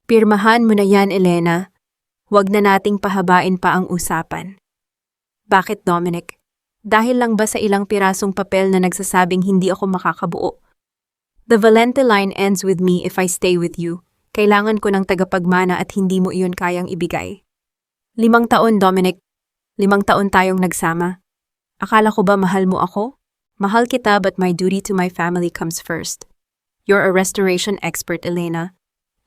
Pirmahan mo na yan, Elena. Huwag na nating pahabain pa ang usapan. Bakit, Dominic? Dahil lang ba sa ilang pirasong papel na nagsasabing hindi ako makakabuo? The Valente line ends with me if I stay with you. Kailangan ko ng tagapagmana at hindi mo iyon kayang ibigay. 5 taon, Dominic. 5 taon tayong nagsama. Akala ko ba mahal mo ako? Mahal kita but my duty to my family comes first. You're a restoration expert, Elena.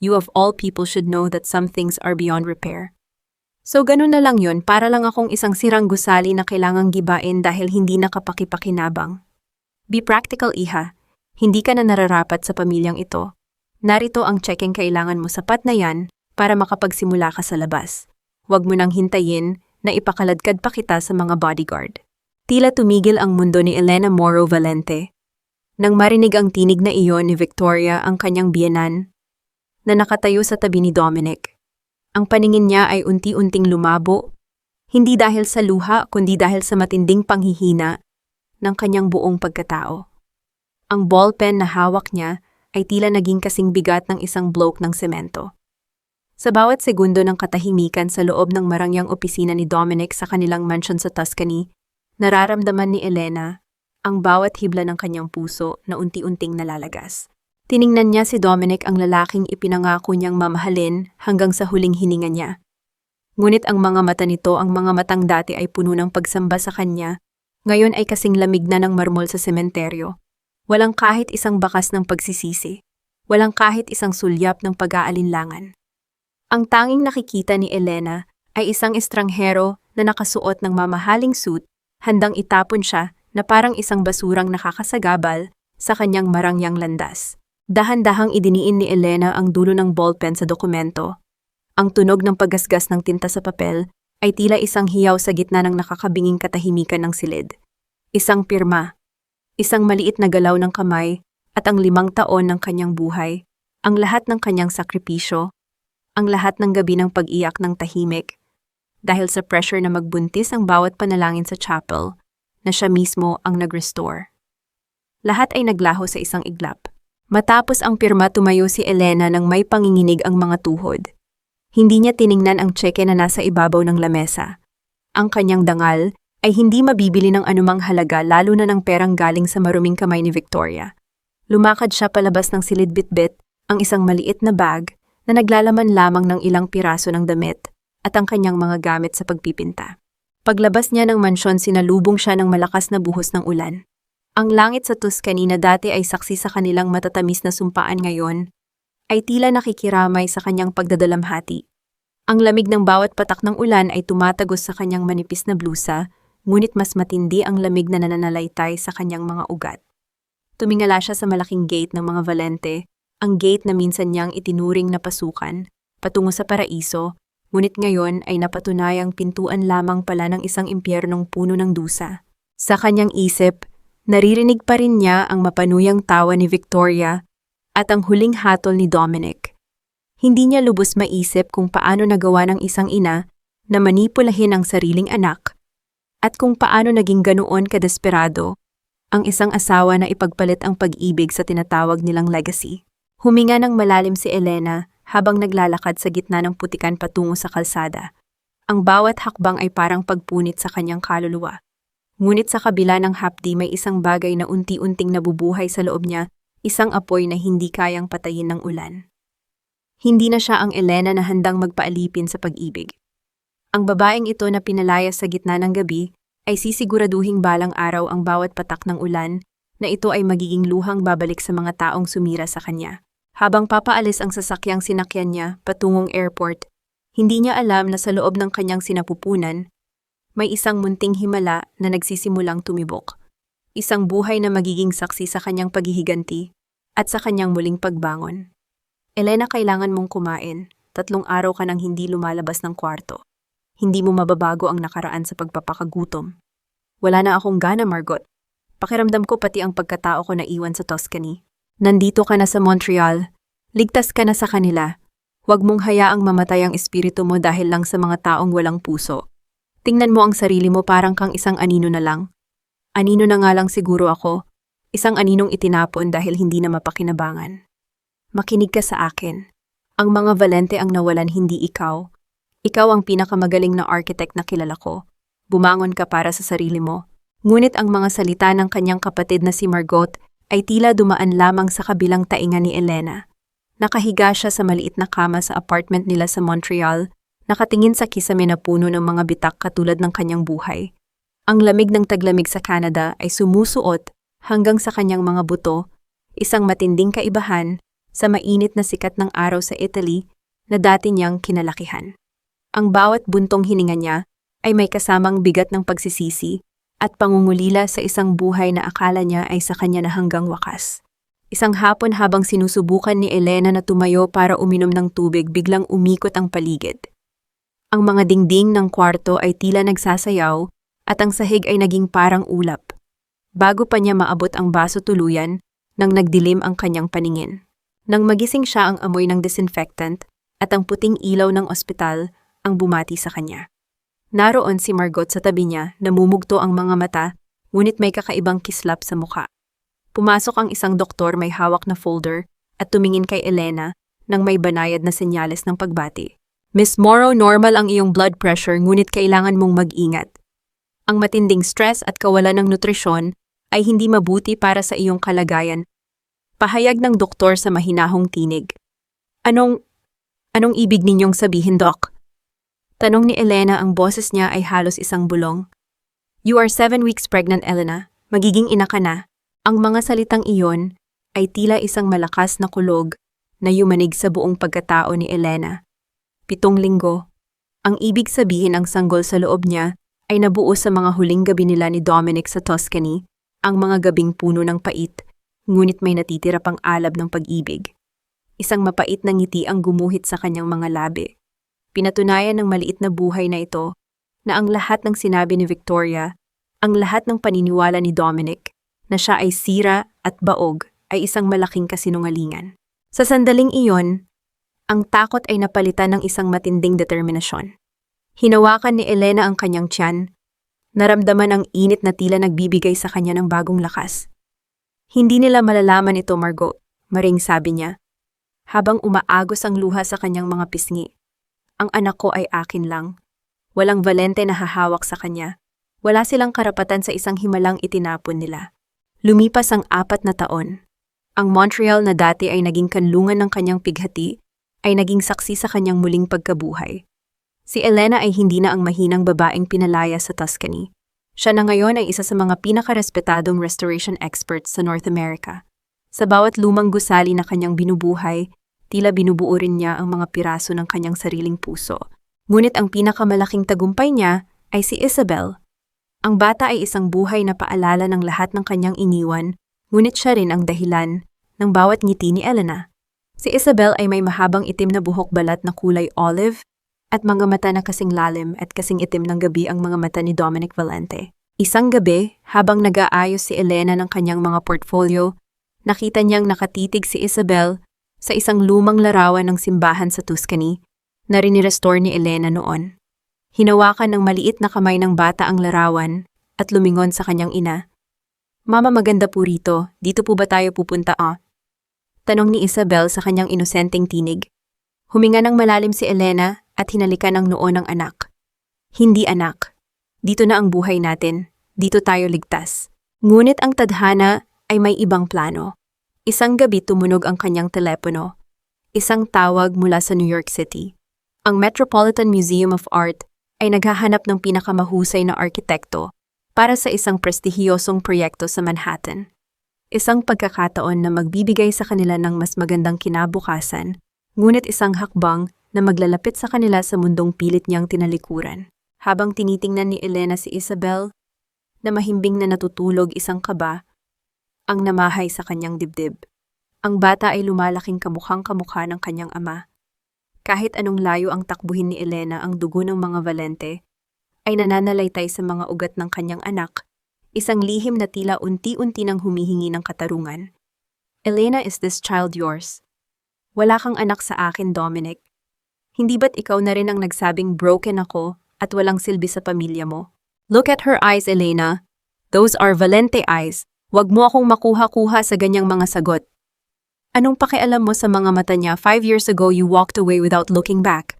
You of all people should know that some things are beyond repair. So ganun na lang yun, para lang akong isang sirang gusali na kailangang gibain dahil hindi nakapakipakinabang. Be practical, iha. Hindi ka na nararapat sa pamilyang ito. Narito ang checkeng kailangan mo, sapat na yan para makapagsimula ka sa labas. Huwag mo nang hintayin na ipakaladkad pa kita sa mga bodyguard. Tila tumigil ang mundo ni Elena Moro Valente nang marinig ang tinig na iyon ni Victoria, ang kanyang biyenan, na nakatayo sa tabi ni Dominic. Ang paningin niya ay unti-unting lumabo, hindi dahil sa luha kundi dahil sa matinding panghihina ng kanyang buong pagkatao. Ang ballpen na hawak niya ay tila naging kasing bigat ng isang bloke ng semento. Sa bawat segundo ng katahimikan sa loob ng marangyang opisina ni Dominic sa kanilang mansion sa Tuscany, nararamdaman ni Elena ang bawat hibla ng kanyang puso na unti-unting nalalagas. Tiningnan niya si Dominic, ang lalaking ipinangako niyang mamahalin hanggang sa huling hininga niya. Ngunit ang mga mata nito, ang mga matang dati ay puno ng pagsamba sa kanya, ngayon ay kasing lamig na ng marmol sa sementeryo. Walang kahit isang bakas ng pagsisisi. Walang kahit isang sulyap ng pag-aalinlangan. Ang tanging nakikita ni Elena ay isang estranghero na nakasuot ng mamahaling suit, handang itapon siya na parang isang basurang nakakasagabal sa kanyang marangyang landas. Dahan-dahang idiniin ni Elena ang dulo ng ballpen sa dokumento. Ang tunog ng paggasgas ng tinta sa papel ay tila isang hiyaw sa gitna ng nakakabinging katahimikan ng silid. Isang pirma, isang maliit na galaw ng kamay, at ang 5 taon ng kanyang buhay, ang lahat ng kanyang sakripisyo, ang lahat ng gabi ng pag-iyak ng tahimik, dahil sa pressure na magbuntis ang bawat panalangin sa chapel, na siya mismo ang nag-restore. Lahat ay naglaho sa isang iglap. Matapos ang pirma, tumayo si Elena nang may panginginig ang mga tuhod. Hindi niya tiningnan ang tseke na nasa ibabaw ng lamesa. Ang kanyang dangal ay hindi mabibili ng anumang halaga, lalo na ng perang galing sa maruming kamay ni Victoria. Lumakad siya palabas ng silid bitbit ang isang maliit na bag na naglalaman lamang ng ilang piraso ng damit at ang kanyang mga gamit sa pagpipinta. Paglabas niya ng mansyon, sinalubong siya ng malakas na buhos ng ulan. Ang langit sa Tuscany na dati ay saksi sa kanilang matatamis na sumpaan ngayon, ay tila nakikiramay sa kanyang pagdadalamhati. Ang lamig ng bawat patak ng ulan ay tumatagos sa kanyang manipis na blusa, ngunit mas matindi ang lamig na nananalaytay sa kanyang mga ugat. Tumingala siya sa malaking gate ng mga Valente, ang gate na minsan niyang itinuring na pasukan, patungo sa paraiso, ngunit ngayon ay napatunayang pintuan lamang pala ng isang impyernong puno ng dusa. Sa kanyang isip, naririnig pa rin niya ang mapanuyang tawa ni Victoria at ang huling hatol ni Dominic. Hindi niya lubos maisip kung paano nagawa ng isang ina na manipulahin ang sariling anak at kung paano naging ganoon kadesperado ang isang asawa na ipagpalit ang pag-ibig sa tinatawag nilang legacy. Huminga ng malalim si Elena habang naglalakad sa gitna ng putikan patungo sa kalsada. Ang bawat hakbang ay parang pagpunit sa kanyang kaluluwa. Ngunit sa kabila ng hapdi, may isang bagay na unti-unting nabubuhay sa loob niya, isang apoy na hindi kayang patayin ng ulan. Hindi na siya ang Elena na handang magpaalipin sa pag-ibig. Ang babaeng ito na pinalayas sa gitna ng gabi ay sisiguraduhing balang araw ang bawat patak ng ulan na ito ay magiging luhang babalik sa mga taong sumira sa kanya. Habang papaalis ang sasakyang sinakyan niya patungong airport, hindi niya alam na sa loob ng kanyang sinapupunan, may isang munting himala na nagsisimulang tumibok. Isang buhay na magiging saksi sa kanyang paghihiganti at sa kanyang muling pagbangon. Elena, kailangan mong kumain. 3 araw ka nang hindi lumalabas ng kwarto. Hindi mo mababago ang nakaraan sa pagpapakagutom. Wala na akong gana, Margot. Pakiramdam ko pati ang pagkatao ko na iwan sa Tuscany. Nandito ka na sa Montreal. Ligtas ka na sa kanila. Huwag mong hayaang mamatay ang espiritu mo dahil lang sa mga taong walang puso. Tingnan mo ang sarili mo, parang kang isang anino na lang. Anino na nga lang siguro ako. Isang aninong itinapon dahil hindi na mapakinabangan. Makinig ka sa akin. Ang mga Valente ang nawalan, hindi ikaw. Ikaw ang pinakamagaling na architect na kilala ko. Bumangon ka para sa sarili mo. Ngunit ang mga salita ng kanyang kapatid na si Margot ay tila dumaan lamang sa kabilang tainga ni Elena. Nakahiga siya sa maliit na kama sa apartment nila sa Montreal, nakatingin sa kisame na puno ng mga bitak katulad ng kanyang buhay. Ang lamig ng taglamig sa Canada ay sumusuot hanggang sa kanyang mga buto, isang matinding kaibahan sa mainit na sikat ng araw sa Italy na dati niyang kinalakihan. Ang bawat buntong hininga niya ay may kasamang bigat ng pagsisisi at pangungulila sa isang buhay na akala niya ay sa kanya na hanggang wakas. Isang hapon habang sinusubukan ni Elena na tumayo para uminom ng tubig, biglang umikot ang paligid. Ang mga dingding ng kwarto ay tila nagsasayaw at ang sahig ay naging parang ulap. Bago pa niya maabot ang baso tuluyan, nang nagdilim ang kanyang paningin. Nang magising siya, ang amoy ng disinfectant at ang puting ilaw ng ospital ang bumati sa kanya. Naroon si Margot sa tabi niya, namumugto ang mga mata, ngunit may kakaibang kislap sa mukha. Pumasok ang isang doktor may hawak na folder at tumingin kay Elena nang may banayad na senyales ng pagbati. Miss Morrow, normal ang iyong blood pressure, ngunit kailangan mong mag-ingat. Ang matinding stress at kawalan ng nutrisyon ay hindi mabuti para sa iyong kalagayan. Pahayag ng doktor sa mahinahong tinig. Anong ibig ninyong sabihin, Doc? Tanong ni Elena, ang boses niya ay halos isang bulong. You are 7 weeks pregnant, Elena. Magiging ina ka na. Ang mga salitang iyon ay tila isang malakas na kulog na yumanig sa buong pagkatao ni Elena. 7 linggo. Ang ibig sabihin, ang sanggol sa loob niya ay nabuo sa mga huling gabi nila ni Dominic sa Tuscany, ang mga gabing puno ng pait, ngunit may natitira pang alab ng pag-ibig. Isang mapait na ngiti ang gumuhit sa kanyang mga labi. Pinatunayan ng maliit na buhay na ito na ang lahat ng sinabi ni Victoria, ang lahat ng paniniwala ni Dominic, na siya ay sira at baog, ay isang malaking kasinungalingan. Sa sandaling iyon, ang takot ay napalitan ng isang matinding determinasyon. Hinawakan ni Elena ang kanyang tiyan, naramdaman ang init na tila nagbibigay sa kanya ng bagong lakas. Hindi nila malalaman ito, Margot, maring sabi niya, habang umaagos ang luha sa kanyang mga pisngi. Ang anak ko ay akin lang. Walang Valente na hahawak sa kanya. Wala silang karapatan sa isang himalang itinapon nila. Lumipas ang 4 na taon. Ang Montreal na dati ay naging kanlungan ng kanyang pighati ay naging saksi sa kanyang muling pagkabuhay. Si Elena ay hindi na ang mahinang babaeng pinalaya sa Tuscany. Siya na ngayon ay isa sa mga pinakarespetadong restoration experts sa North America. Sa bawat lumang gusali na kanyang binubuhay, tila binubuo rin niya ang mga piraso ng kanyang sariling puso. Ngunit ang pinakamalaking tagumpay niya ay si Isabel. Ang bata ay isang buhay na paalala ng lahat ng kanyang iniwan, ngunit siya rin ang dahilan ng bawat ngiti ni Elena. Si Isabel ay may mahabang itim na buhok balat na kulay olive at mga mata na kasing lalim at kasing itim ng gabi ang mga mata ni Dominic Valente. Isang gabi, habang nag-aayos si Elena ng kanyang mga portfolio, nakita niyang nakatitig si Isabel sa isang lumang larawan ng simbahan sa Tuscany na rinirestore ni Elena noon. Hinawakan ng maliit na kamay ng bata ang larawan at lumingon sa kanyang ina. Mama, maganda po rito. Dito po ba tayo pupunta? Tanong ni Isabel sa kanyang inosenteng tinig. Huminga ng malalim si Elena at hinalikan ang noo ng anak. Hindi, anak. Dito na ang buhay natin. Dito tayo ligtas. Ngunit ang tadhana ay may ibang plano. Isang gabi tumunog ang kanyang telepono. Isang tawag mula sa New York City. Ang Metropolitan Museum of Art ay naghahanap ng pinakamahusay na arkitekto para sa isang prestihiyosong proyekto sa Manhattan. Isang pagkakataon na magbibigay sa kanila ng mas magandang kinabukasan, ngunit isang hakbang na maglalapit sa kanila sa mundong pilit niyang tinalikuran. Habang tinitingnan ni Elena si Isabel, na mahimbing na natutulog, isang kaba ang namahay sa kanyang dibdib. Ang bata ay lumalaking kamukhang-kamukha ng kanyang ama. Kahit anong layo ang takbuhin ni Elena, ang dugo ng mga Valente ay nananalaytay sa mga ugat ng kanyang anak, isang lihim na tila unti-unti nang humihingi ng katarungan. Elena, is this child yours? Wala kang anak sa akin, Dominic. Hindi ba't ikaw na rin ang nagsabing broken ako at walang silbi sa pamilya mo? Look at her eyes, Elena. Those are Valente eyes. Huwag mo akong makuha-kuha sa ganyang mga sagot. Anong pakialam mo sa mga mata niya? 5 years ago you walked away without looking back.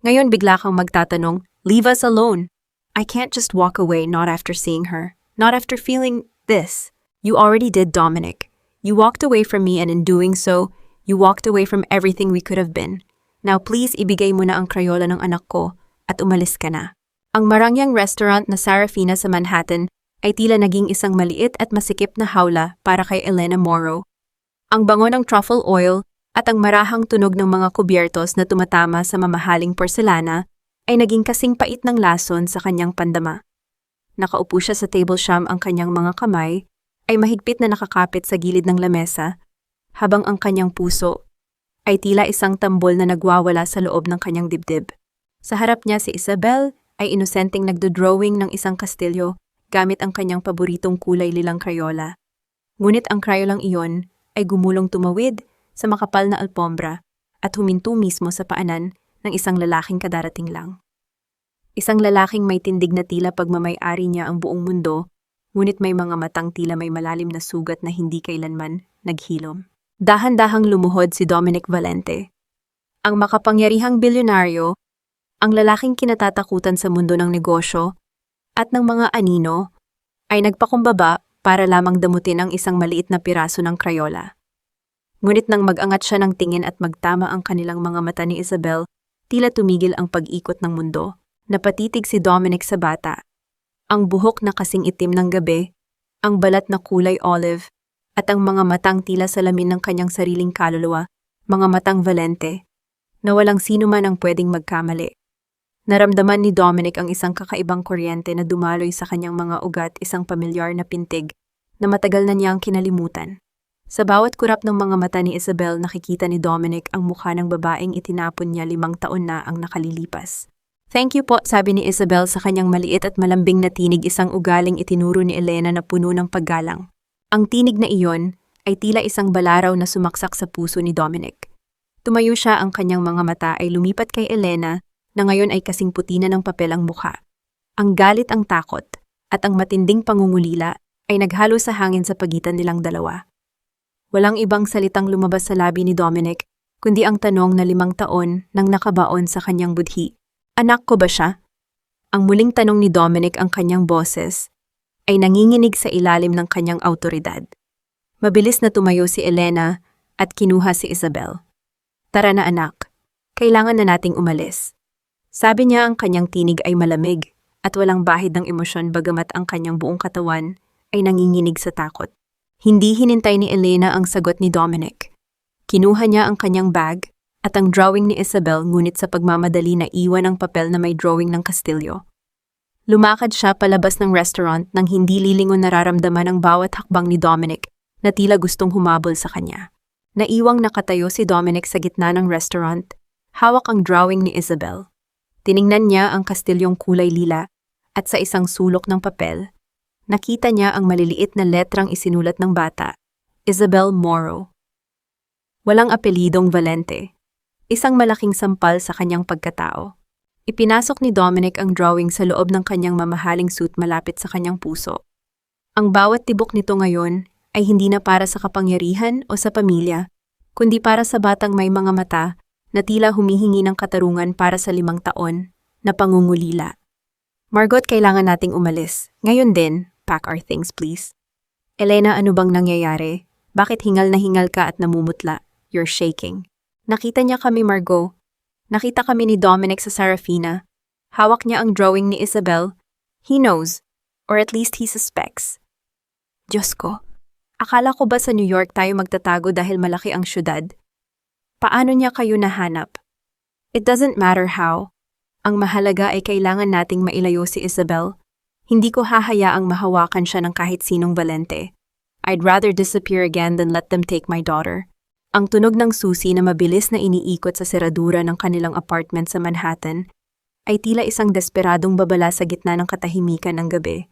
Ngayon bigla kang magtatanong, leave us alone. I can't just walk away not after seeing her. Not after feeling this. You already did, Dominic. You walked away from me and in doing so, you walked away from everything we could have been. Now please ibigay mo na ang Crayola ng anak ko at umalis ka na. Ang marangyang restaurant na Sarafina sa Manhattan ay tila naging isang maliit at masikip na hawla para kay Elena Morrow. Ang bango ng truffle oil at ang marahang tunog ng mga kubyertos na tumatama sa mamahaling porselana ay naging kasing pait ng lason sa kanyang pandama. Nakaupo siya sa table sham, ang kanyang mga kamay ay mahigpit na nakakapit sa gilid ng lamesa, habang ang kanyang puso ay tila isang tambol na nagwawala sa loob ng kanyang dibdib. Sa harap niya si Isabel ay inosenteng nagdodrawing ng isang kastilyo gamit ang kanyang paboritong kulay lilang Crayola. Ngunit ang Crayolang iyon ay gumulong tumawid sa makapal na alpombra at huminto mismo sa paanan ng isang lalaking kadarating lang. Isang lalaking may tindig na tila pagmamay-ari niya ang buong mundo, ngunit may mga matang tila may malalim na sugat na hindi kailanman naghilom. Dahan-dahang lumuhod si Dominic Valente. Ang makapangyarihang bilyonaryo, ang lalaking kinatatakutan sa mundo ng negosyo at ng mga anino, ay nagpakumbaba para lamang damutin ang isang maliit na piraso ng Crayola. Ngunit nang mag-angat siya ng tingin at magtama ang kanilang mga mata ni Isabel, tila tumigil ang pag-ikot ng mundo. Napatitig si Dominic sa bata. Ang buhok na kasing itim ng gabi, ang balat na kulay olive, at ang mga matang tila salamin ng kanyang sariling kaluluwa, mga matang Valente, na walang sino man ang pwedeng magkamali. Naramdaman ni Dominic ang isang kakaibang kuryente na dumaloy sa kanyang mga ugat, isang pamilyar na pintig na matagal na niyang kinalimutan. Sa bawat kurap ng mga mata ni Isabel, nakikita ni Dominic ang mukha ng babaeng itinapon niya 5 taon na ang nakalilipas. Thank you po, sabi ni Isabel sa kanyang maliit at malambing na tinig, isang ugaling itinuro ni Elena na puno ng paggalang. Ang tinig na iyon ay tila isang balaraw na sumaksak sa puso ni Dominic. Tumayo siya, ang kanyang mga mata ay lumipat kay Elena na ngayon ay kasing puti na ng papel ang mukha. Ang galit, ang takot, at ang matinding pangungulila ay naghalo sa hangin sa pagitan nilang dalawa. Walang ibang salitang lumabas sa labi ni Dominic, kundi ang tanong na 5 taon nang nakabaon sa kanyang budhi. Anak ko ba siya? Ang muling tanong ni Dominic, ang kanyang boses ay nanginginig sa ilalim ng kanyang awtoridad. Mabilis na tumayo si Elena at kinuha si Isabel. Tara na anak, kailangan na nating umalis. Sabi niya, ang kanyang tinig ay malamig at walang bahid ng emosyon, bagamat ang kanyang buong katawan ay nanginginig sa takot. Hindi hinintay ni Elena ang sagot ni Dominic. Kinuha niya ang kanyang bag at ang drawing ni Isabel, ngunit sa pagmamadali na iwan ang papel na may drawing ng kastilyo. Lumakad siya palabas ng restaurant nang hindi lilingon, nararamdaman ang bawat hakbang ni Dominic na tila gustong humabol sa kanya. Naiwang nakatayo si Dominic sa gitna ng restaurant, hawak ang drawing ni Isabel. Tiningnan niya ang kastilyong kulay lila at sa isang sulok ng papel, nakita niya ang maliliit na letrang isinulat ng bata, Isabel Morrow. Walang apelidong Valente, isang malaking sampal sa kanyang pagkatao. Ipinasok ni Dominic ang drawing sa loob ng kanyang mamahaling suit malapit sa kanyang puso. Ang bawat tibok nito ngayon ay hindi na para sa kapangyarihan o sa pamilya, kundi para sa batang may mga mata na tila humihingi ng katarungan para sa 5 taon na pangungulila. Margot, kailangan nating umalis. Ngayon din, pack our things please. Elena, ano bang nangyayari? Bakit hingal na hingal ka at namumutla? You're shaking. Nakita niya kami, Margot. Nakita kami ni Dominic sa Sarafina. Hawak niya ang drawing ni Isabel. He knows, or at least he suspects. Diyos ko, akala ko ba sa New York tayo magtatago dahil malaki ang syudad? Paano niya kayo nahanap? It doesn't matter how. Ang mahalaga ay kailangan nating mailayo si Isabel. Hindi ko hahayaang mahawakan siya ng kahit sinong Valente. I'd rather disappear again than let them take my daughter. Ang tunog ng susi na mabilis na iniikot sa seradura ng kanilang apartment sa Manhattan ay tila isang desperadong babala sa gitna ng katahimikan ng gabi.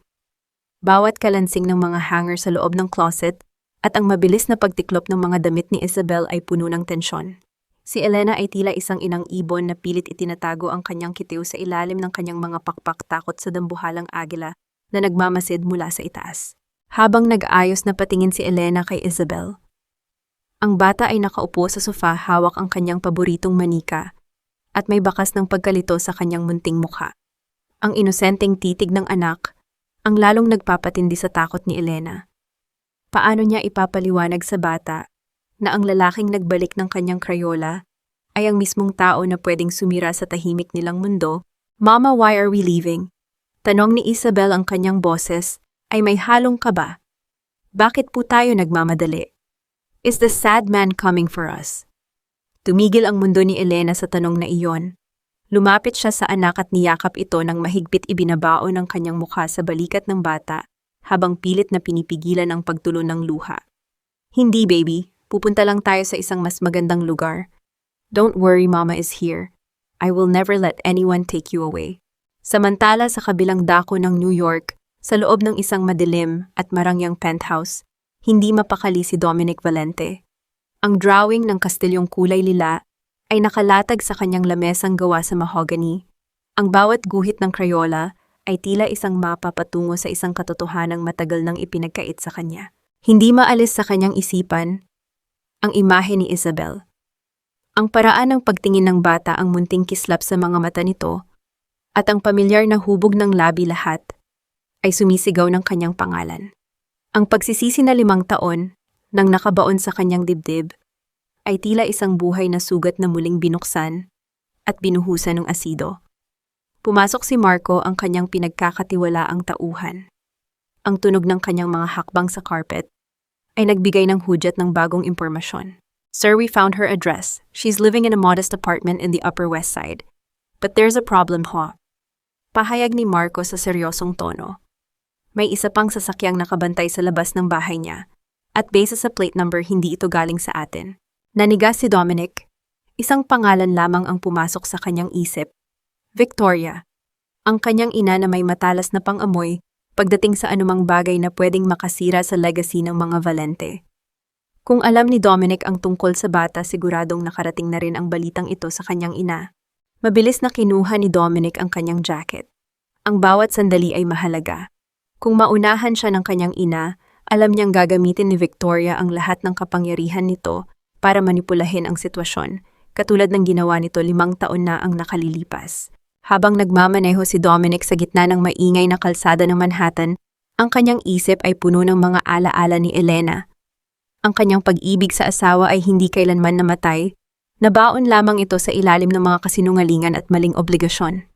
Bawat kalansing ng mga hanger sa loob ng closet at ang mabilis na pagtiklop ng mga damit ni Isabel ay puno ng tensyon. Si Elena ay tila isang inang ibon na pilit itinatago ang kanyang kitiw sa ilalim ng kanyang mga pakpak, takot sa dambuhalang agila na nagmamasid mula sa itaas. Habang nag-aayos na patingin si Elena kay Isabel, Ang bata ay nakaupo sa sofa hawak ang kanyang paboritong manika at may bakas ng pagkalito sa kanyang munting mukha. Ang inosenteng titig ng anak ang lalong nagpapatindi sa takot ni Elena. Paano niya ipapaliwanag sa bata na ang lalaking nagbalik ng kanyang Crayola ay ang mismong tao na pwedeng sumira sa tahimik nilang mundo? "Mama, why are we leaving?" Tanong ni Isabel, ang kanyang boses ay may halong kaba. "Bakit po tayo nagmamadali? Is the sad man coming for us?" Tumigil ang mundo ni Elena sa tanong na iyon. Lumapit siya sa anak at niyakap ito nang mahigpit ibinabaon ang kanyang mukha sa balikat ng bata habang pilit na pinipigilan ang pagtulo ng luha. "Hindi, baby. Pupunta lang tayo sa isang mas magandang lugar. Don't worry, Mama is here. I will never let anyone take you away." Samantala sa kabilang dako ng New York, sa loob ng isang madilim at marangyang penthouse, hindi mapakali si Dominic Valente. Ang drawing ng kastilyong kulay lila ay nakalatag sa kanyang lamesang gawa sa mahogany. Ang bawat guhit ng Crayola ay tila isang mapa patungo sa isang katotohanang matagal nang ipinagkait sa kanya. Hindi maalis sa kanyang isipan ang imahe ni Isabel. Ang paraan ng pagtingin ng bata, ang munting kislap sa mga mata nito, at ang pamilyar na hubog ng labi, lahat ay sumisigaw ng kanyang pangalan. Ang pagsisisi na 5 taon nang nakabaon sa kanyang dibdib ay tila isang buhay na sugat na muling binuksan at binuhusan ng asido. Pumasok si Marco, ang kanyang pinagkakatiwalaang tauhan. Ang tunog ng kanyang mga hakbang sa carpet ay nagbigay ng hudyat ng bagong impormasyon. "Sir, we found her address. She's living in a modest apartment in the Upper West Side. But there's a problem, ho." Pahayag ni Marco sa seryosong tono. May isa pang sasakyang nakabantay sa labas ng bahay niya, at base sa plate number, hindi ito galing sa atin. Nanigas si Dominic. Isang pangalan lamang ang pumasok sa kanyang isip. Victoria. Ang kanyang ina na may matalas na pang-amoy pagdating sa anumang bagay na pwedeng makasira sa legacy ng mga Valente. Kung alam ni Dominic ang tungkol sa bata, siguradong nakarating na rin ang balitang ito sa kanyang ina. Mabilis na kinuha ni Dominic ang kanyang jacket. Ang bawat sandali ay mahalaga. Kung maunahan siya ng kanyang ina, alam niyang gagamitin ni Victoria ang lahat ng kapangyarihan nito para manipulahin ang sitwasyon, katulad ng ginawa nito 5 taon na ang nakalilipas. Habang nagmamaneho si Dominic sa gitna ng maingay na kalsada ng Manhattan, ang kanyang isip ay puno ng mga alaala ni Elena. Ang kanyang pag-ibig sa asawa ay hindi kailanman namatay. Nabaon lamang ito sa ilalim ng mga kasinungalingan at maling obligasyon.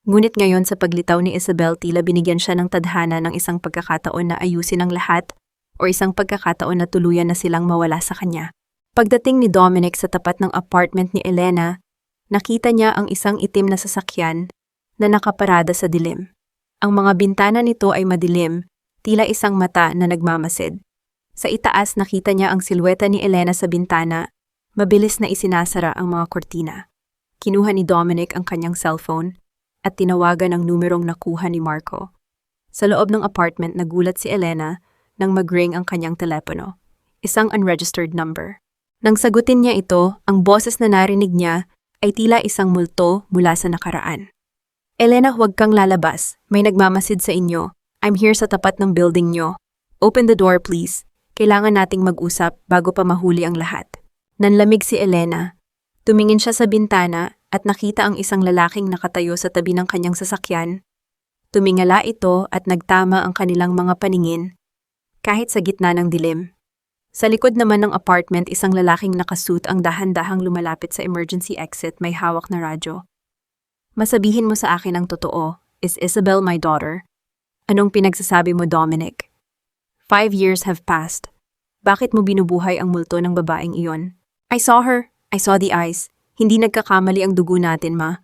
Ngunit ngayon, sa paglitaw ni Isabel, tila binigyan siya ng tadhana ng isang pagkakataon na ayusin ang lahat o isang pagkakataon na tuluyan na silang mawala sa kanya. Pagdating ni Dominic sa tapat ng apartment ni Elena, nakita niya ang isang itim na sasakyan na nakaparada sa dilim. Ang mga bintana nito ay madilim, tila isang mata na nagmamasid. Sa itaas, nakita niya ang silweta ni Elena sa bintana. Mabilis na isinasara ang mga kortina. Kinuha ni Dominic ang kanyang cellphone at tinawagan ang numerong nakuha ni Marco. Sa loob ng apartment, nagulat si Elena nang mag-ring ang kanyang telepono. Isang unregistered number. Nang sagutin niya ito, ang boses na narinig niya ay tila isang multo mula sa nakaraan. "Elena, huwag kang lalabas. May nagmamasid sa inyo. I'm here sa tapat ng building nyo. Open the door, please. Kailangan nating mag-usap bago pa mahuli ang lahat." Nanlamig si Elena. Tumingin siya sa bintana at nakita ang isang lalaking nakatayo sa tabi ng kanyang sasakyan. Tumingala ito at nagtama ang kanilang mga paningin, kahit sa gitna ng dilim. Sa likod naman ng apartment, isang lalaking nakasuit ang dahan-dahang lumalapit sa emergency exit, may hawak na radyo. "Masabihin mo sa akin ang totoo. Is Isabel my daughter?" "Anong pinagsasabi mo, Dominic? 5 years have passed. Bakit mo binubuhay ang multo ng babaeng iyon?" "I saw her. I saw the eyes. Hindi nagkakamali ang dugo natin, ma.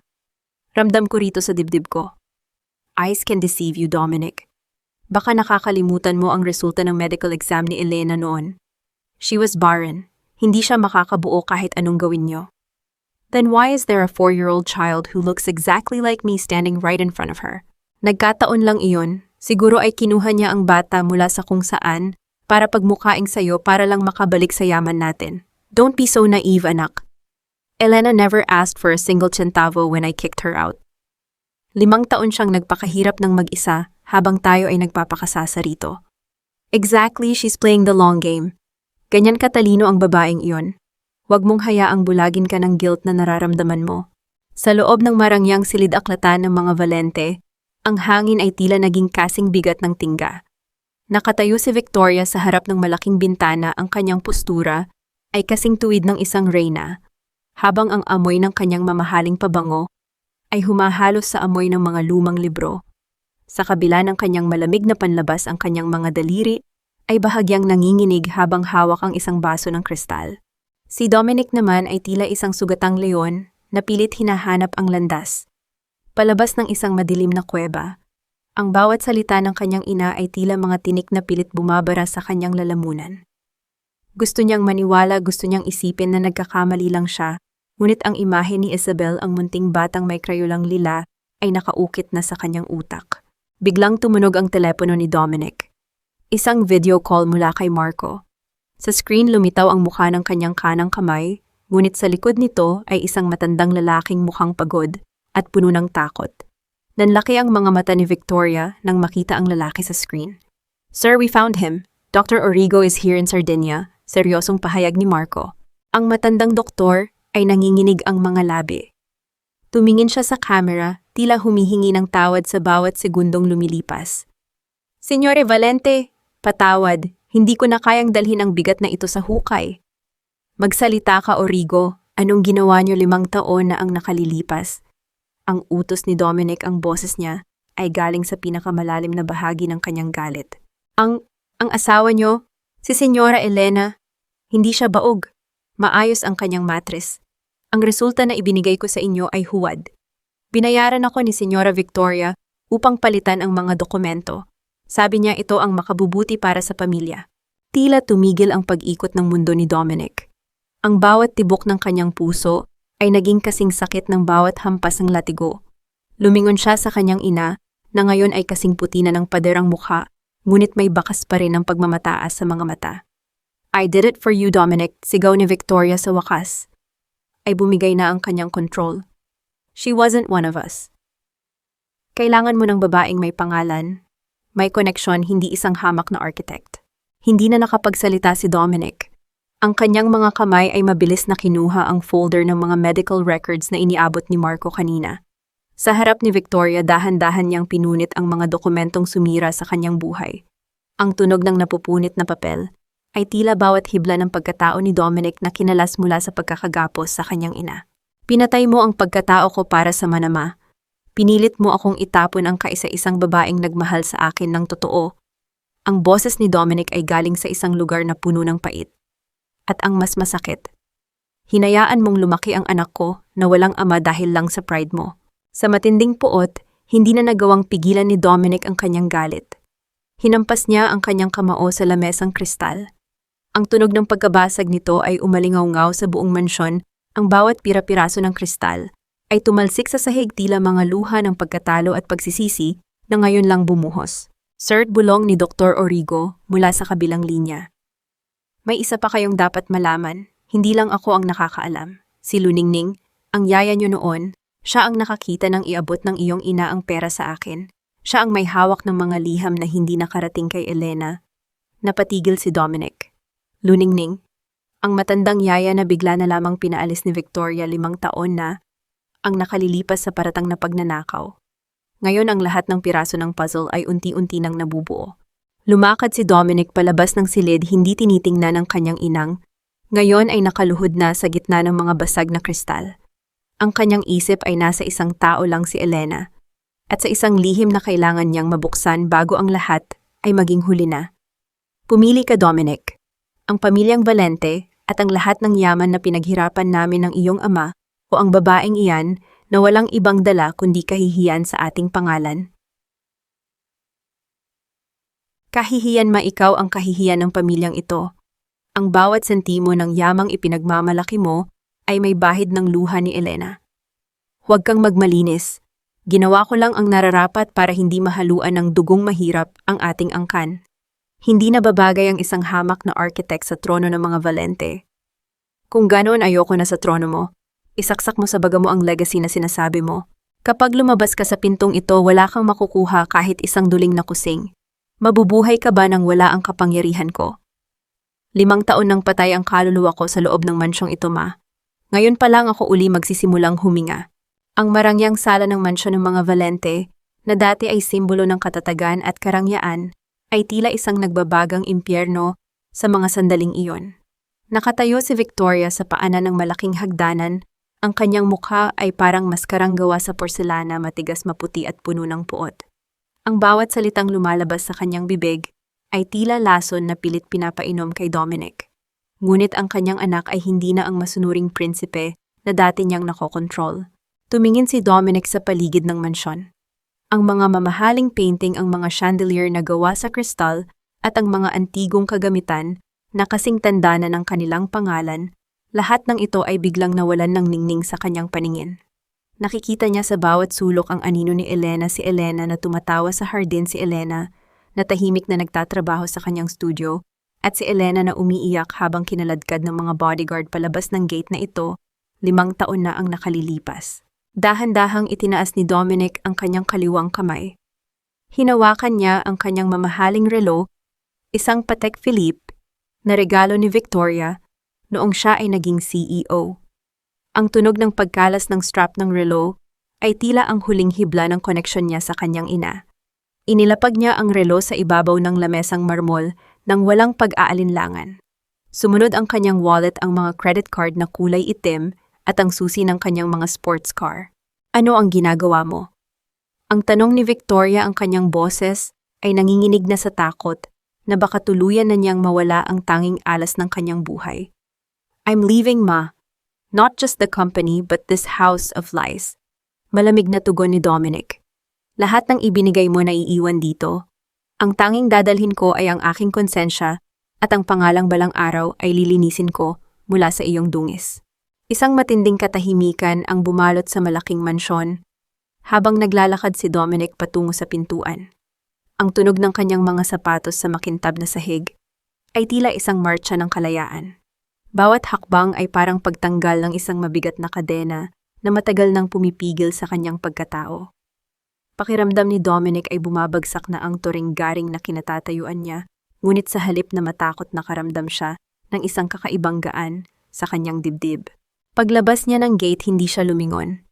Ramdam ko rito sa dibdib ko." "Eyes can deceive you, Dominic. Baka nakakalimutan mo ang resulta ng medical exam ni Elena noon. She was barren. Hindi siya makakabuo kahit anong gawin niyo. Then why is there a 4-year-old child who looks exactly like me standing right in front of her?" "Nagkataon lang iyon. Siguro ay kinuha niya ang bata mula sa kung saan para pagmukaing sayo para lang makabalik sa yaman natin. Don't be so naive, anak. Elena never asked for a single centavo when I kicked her out. 5 taon siyang nagpakahirap ng mag-isa habang tayo ay nagpapakasasa rito. Exactly, she's playing the long game. Ganyan katalino ang babaeng iyon. Huwag mong hayaang bulagin ka ng guilt na nararamdaman mo. Sa loob ng marangyang silid-aklatan ng mga Valente, ang hangin ay tila naging kasing bigat ng tingga. Nakatayo si Victoria sa harap ng malaking bintana, ang kanyang postura ay kasing tuwid ng isang reyna, habang ang amoy ng kanyang mamahaling pabango ay humahalos sa amoy ng mga lumang libro. Sa kabila ng kanyang malamig na panlabas, ang kanyang mga daliri ay bahagyang nanginginig habang hawak ang isang baso ng kristal. Si Dominic naman ay tila isang sugatang leon na pilit hinahanap ang landas. Palabas ng isang madilim na kuweba, ang bawat salita ng kanyang ina ay tila mga tinik na pilit bumabara sa kanyang lalamunan. Gusto niyang maniwala, gusto niyang isipin na nagkakamali lang siya, ngunit ang imahe ni Isabel, ang munting batang may krayulang lila, ay nakaukit na sa kanyang utak. Biglang tumunog ang telepono ni Dominic. Isang video call mula kay Marco. Sa screen lumitaw ang mukha ng kanyang kanang kamay, ngunit sa likod nito ay isang matandang lalaking mukhang pagod at puno ng takot. Nanlaki ang mga mata ni Victoria nang makita ang lalaki sa screen. "Sir, we found him. Dr. Origo is here in Sardinia," seryosong pahayag ni Marco. Ang matandang doktor ay nanginginig ang mga labi. Tumingin siya sa camera, tila humihingi ng tawad sa bawat segundong lumilipas. "Senyore Valente, patawad. Hindi ko na kayang dalhin ang bigat na ito sa hukay." "Magsalita ka, Origo. Anong ginawa niyo 5 taon na ang nakalilipas?" Ang utos ni Dominic, ang boses niya ay galing sa pinakamalalim na bahagi ng kanyang galit. Ang asawa niyo, si Senyora Elena, hindi siya baog. Maayos ang kanyang matres. Ang resulta na ibinigay ko sa inyo ay huwad. Binayaran ako ni Senyora Victoria upang palitan ang mga dokumento. Sabi niya ito ang makabubuti para sa pamilya. Tila tumigil ang pag-ikot ng mundo ni Dominic. Ang bawat tibok ng kanyang puso ay naging kasing sakit ng bawat hampas ng latigo. Lumingon siya sa kanyang ina, na ngayon ay kasing puti na ng paderang mukha, ngunit may bakas pa rin ng pagmamataas sa mga mata. "I did it for you, Dominic," sigaw ni Victoria sa wakas. Ay bumigay na ang kanyang control. She wasn't one of us. Kailangan mo ng babaeng may pangalan, may koneksyon, hindi isang hamak na architect. Hindi na nakapagsalita si Dominic. Ang kanyang mga kamay ay mabilis na kinuha ang folder ng mga medical records na iniabot ni Marco kanina. Sa harap ni Victoria, dahan-dahan niyang pinunit ang mga dokumentong sumira sa kanyang buhay. Ang tunog ng napupunit na papel ay tila bawat hibla ng pagkatao ni Dominic na kinalas mula sa pagkakagapos sa kanyang ina. "Pinatay mo ang pagkatao ko para sa manama. Pinilit mo akong itapon ang kaisa-isang babaeng nagmahal sa akin ng totoo." Ang boses ni Dominic ay galing sa isang lugar na puno ng pait. At ang mas masakit, hinayaan mong lumaki ang anak ko na walang ama dahil lang sa pride mo. Sa matinding puot, hindi na nagawang pigilan ni Dominic ang kanyang galit. Hinampas niya ang kanyang kamao sa lamesang kristal. Ang tunog ng pagkabasag nito ay umalingaw-ngaw sa buong mansyon. Ang bawat pira-piraso ng kristal ay tumalsik sa sahig, tila mga luha ng pagkatalo at pagsisisi na ngayon lang bumuhos. "Sir," bulong ni Dr. Origo mula sa kabilang linya. "May isa pa kayong dapat malaman. Hindi lang ako ang nakakaalam. Si Luningning, ang yaya niyo noon, siya ang nakakita ng iabot ng iyong ina ang pera sa akin. Siya ang may hawak ng mga liham na hindi nakarating kay Elena." Napatigil si Dominic. Luningning, ang matandang yaya na bigla na lamang pinaalis ni Victoria 5 taon na, ang nakalilipas sa paratang na pagnanakaw. Ngayon ang lahat ng piraso ng puzzle ay unti-unti nang nabubuo. Lumakad si Dominic palabas ng silid, hindi tinitingnan ng kanyang inang. Ngayon ay nakaluhod na sa gitna ng mga basag na kristal. Ang kanyang isip ay nasa isang tao lang, si Elena, at sa isang lihim na kailangan niyang mabuksan bago ang lahat ay maging huli na. "Pumili ka, Dominic. Ang pamilyang Valente at ang lahat ng yaman na pinaghirapan namin ng iyong ama, o ang babaeng iyan na walang ibang dala kundi kahihiyan sa ating pangalan." Kahihiyan ma, ikaw ang kahihiyan ng pamilyang ito. Ang bawat sentimo ng yamang ipinagmamalaki mo ay may bahid ng luha ni Elena. Huwag kang magmalinis. Ginawa ko lang ang nararapat para hindi mahaluan ng dugong mahirap ang ating angkan. Hindi na babagay ang isang hamak na architect sa trono ng mga Valente. Kung ganoon, ayoko na sa trono mo. Isaksak mo sa baga mo ang legacy na sinasabi mo. Kapag lumabas ka sa pintong ito, wala kang makukuha kahit isang duling na kusing. Mabubuhay ka ba nang wala ang kapangyarihan ko? 5 taon nang patay ang kaluluwa ko sa loob ng mansyong ito, Ma. Ngayon pa lang ako uli magsisimulang huminga. Ang marangyang sala ng mansyon ng mga Valente, na dati ay simbolo ng katatagan at karangyaan, ay tila isang nagbabagang impyerno sa mga sandaling iyon. Nakatayo si Victoria sa paanan ng malaking hagdanan. Ang kanyang mukha ay parang maskarang gawa sa porselana, matigas, maputi at puno ng puot. Ang bawat salitang lumalabas sa kanyang bibig ay tila lason na pilit pinapainom kay Dominic. Ngunit ang kanyang anak ay hindi na ang masunuring prinsipe na dati niyang nakokontrol. Tumingin si Dominic sa paligid ng mansyon. Ang mga mamahaling painting, ang mga chandelier na gawa sa kristal at ang mga antigong kagamitan na kasing tanda na ng kanilang pangalan, lahat ng ito ay biglang nawalan ng ningning sa kanyang paningin. Nakikita niya sa bawat sulok ang anino ni Elena, si Elena na tumatawa sa hardin, si Elena na tahimik na nagtatrabaho sa kanyang studio, at si Elena na umiiyak habang kinaladkad ng mga bodyguard palabas ng gate na ito. 5 taon na ang nakalilipas. Dahan-dahang itinaas ni Dominic ang kanyang kaliwang kamay. Hinawakan niya ang kanyang mamahaling relo, isang Patek Philippe, na regalo ni Victoria noong siya ay naging CEO. Ang tunog ng pagkalas ng strap ng relo ay tila ang huling hibla ng koneksyon niya sa kanyang ina. Inilapag niya ang relo sa ibabaw ng lamesang marmol nang walang pag-aalinlangan. Sumunod ang kanyang wallet, ang mga credit card na kulay itim, at ang susi ng kanyang mga sports car. Ano ang ginagawa mo? Ang tanong ni Victoria, ang kanyang boses ay nanginginig na sa takot na baka tuluyan na niyang mawala ang tanging alas ng kanyang buhay. I'm leaving, Ma. Not just the company but this house of lies. Malamig na tugon ni Dominic. Lahat ng ibinigay mo na iiwan dito. Ang tanging dadalhin ko ay ang aking konsensya at ang pangalang balang araw ay lilinisin ko mula sa iyong dungis. Isang matinding katahimikan ang bumalot sa malaking mansyon habang naglalakad si Dominic patungo sa pintuan. Ang tunog ng kanyang mga sapatos sa makintab na sahig ay tila isang marcha ng kalayaan. Bawat hakbang ay parang pagtanggal ng isang mabigat na kadena na matagal nang pumipigil sa kanyang pagkatao. Pakiramdam ni Dominic ay bumabagsak na ang turing-garing na kinatatayuan niya, ngunit sa halip na matakot, nakaramdam siya ng isang kakaibang gaan sa kanyang dibdib. Paglabas niya ng gate, hindi siya lumingon.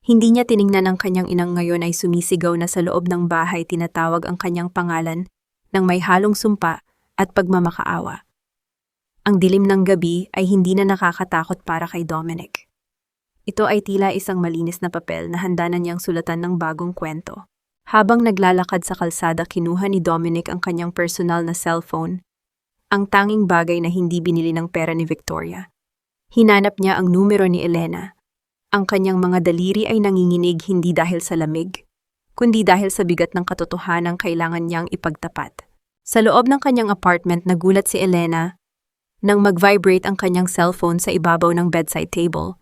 Hindi niya tiningnan ang kanyang inang ngayon ay sumisigaw na sa loob ng bahay, tinatawag ang kanyang pangalan ng may halong sumpa at pagmamakaawa. Ang dilim ng gabi ay hindi na nakakatakot para kay Dominic. Ito ay tila isang malinis na papel na handa na niyang sulatan ng bagong kwento. Habang naglalakad sa kalsada, kinuha ni Dominic ang kanyang personal na cellphone, ang tanging bagay na hindi binili ng pera ni Victoria. Hinanap niya ang numero ni Elena. Ang kanyang mga daliri ay nanginginig, hindi dahil sa lamig, kundi dahil sa bigat ng katotohanang kailangan niyang ipagtapat. Sa loob ng kanyang apartment, nagulat si Elena nang mag-vibrate ang kanyang cellphone sa ibabaw ng bedside table.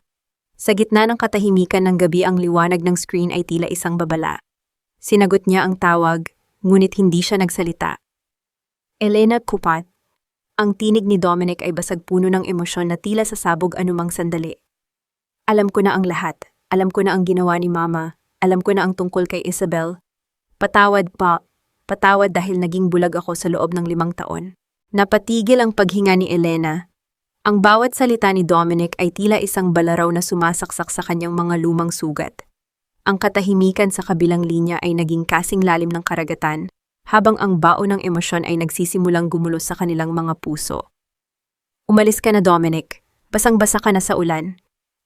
Sa gitna ng katahimikan ng gabi, ang liwanag ng screen ay tila isang babala. Sinagot niya ang tawag, ngunit hindi siya nagsalita. Elena Kupat. Ang tinig ni Dominic ay basag puno ng emosyon na tila sasabog anumang sandali. Alam ko na ang lahat. Alam ko na ang ginawa ni Mama. Alam ko na ang tungkol kay Isabel. Patawad pa. Patawad dahil naging bulag ako sa loob ng 5 taon. Napatigil ang paghinga ni Elena. Ang bawat salita ni Dominic ay tila isang balaraw na sumasaksak sa kanyang mga lumang sugat. Ang katahimikan sa kabilang linya ay naging kasing lalim ng karagatan, habang ang baon ng emosyon ay nagsisimulang gumulo sa kanilang mga puso. Umalis ka na, Dominic. Basang-basa ka na sa ulan.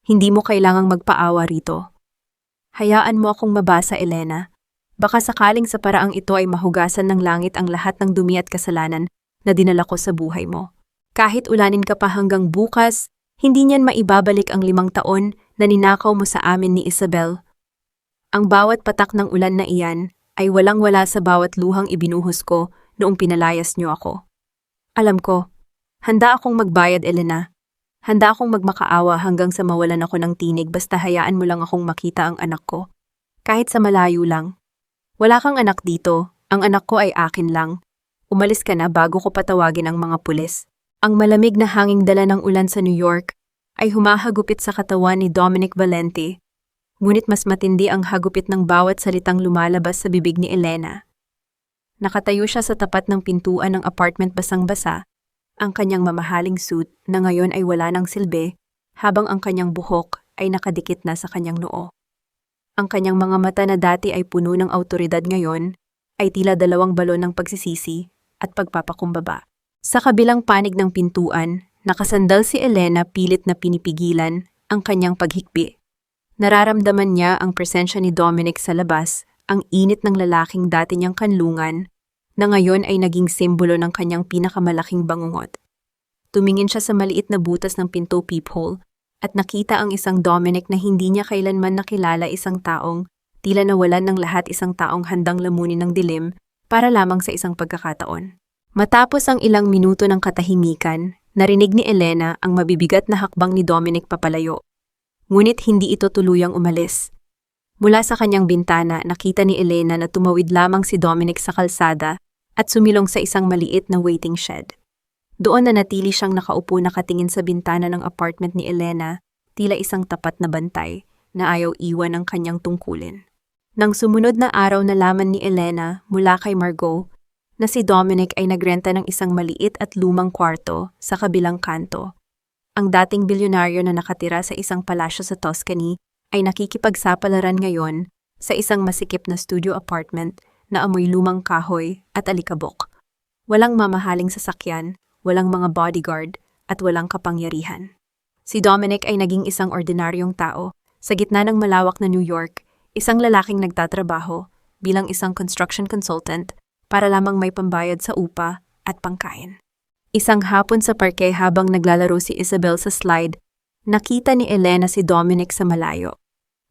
Hindi mo kailangang magpaawa rito. Hayaan mo akong mabasa, Elena. Baka sakaling sa paraang ito ay mahugasan ng langit ang lahat ng dumi at kasalanan na dinala ko sa buhay mo. Kahit ulanin ka pa hanggang bukas, hindi niyan maibabalik ang 5 taon na ninakaw mo sa amin ni Isabel. Ang bawat patak ng ulan na iyan ay walang-wala sa bawat luhang ibinuhos ko noong pinalayas niyo ako. Alam ko, handa akong magbayad, Elena. Handa akong magmakaawa hanggang sa mawalan ako ng tinig, basta hayaan mo lang akong makita ang anak ko. Kahit sa malayo lang. Wala kang anak dito, ang anak ko ay akin lang. Umalis ka na bago ko patawagin ang mga pulis. Ang malamig na hanging dala ng ulan sa New York ay humahagupit sa katawan ni Dominic Valente. Ngunit mas matindi ang hagupit ng bawat salitang lumalabas sa bibig ni Elena. Nakatayo siya sa tapat ng pintuan ng apartment, basang-basa, Ang kanyang mamahaling suit na ngayon ay wala ng silbi, habang ang kanyang buhok ay nakadikit na sa kanyang noo. Ang kanyang mga mata na dati ay puno ng awtoridad ngayon, ay tila dalawang balon ng pagsisisi at pagpapakumbaba. Sa kabilang panig ng pintuan, nakasandal si Elena pilit na pinipigilan ang kanyang paghikbi. Nararamdaman niya ang presensya ni Dominic sa labas, ang init ng lalaking dati niyang kanlungan, na ngayon ay naging simbolo ng kanyang pinakamalaking bangungot. Tumingin siya sa maliit na butas ng pinto peephole at nakita ang isang Dominic na hindi niya kailanman nakilala, isang taong tila nawalan ng lahat, isang taong handang lamunin ng dilim para lamang sa isang pagkakataon. Matapos ang ilang minuto ng katahimikan, narinig ni Elena ang mabibigat na hakbang ni Dominic papalayo. Ngunit hindi ito tuluyang umalis. Mula sa kanyang bintana, nakita ni Elena na tumawid lamang si Dominic sa kalsada at sumilong sa isang maliit na waiting shed. Doon nanatili siyang nakaupo, nakatingin sa bintana ng apartment ni Elena, tila isang tapat na bantay na ayaw iwan ng kanyang tungkulin. Nang sumunod na araw, nalaman ni Elena mula kay Margot na si Dominic ay nagrenta ng isang maliit at lumang kwarto sa kabilang kanto. Ang dating bilyonaryo na nakatira sa isang palasyo sa Tuscany ay nakikipagsapalaran ngayon sa isang masikip na studio apartment na amoy lumang kahoy at alikabok. Walang mamahaling sasakyan, walang mga bodyguard, at walang kapangyarihan. Si Dominic ay naging isang ordinaryong tao sa gitna ng malawak na New York, isang lalaking nagtatrabaho bilang isang construction consultant para lamang may pambayad sa upa at pangkain. Isang hapon sa parke habang naglalaro si Isabel sa slide, nakita ni Elena si Dominic sa malayo.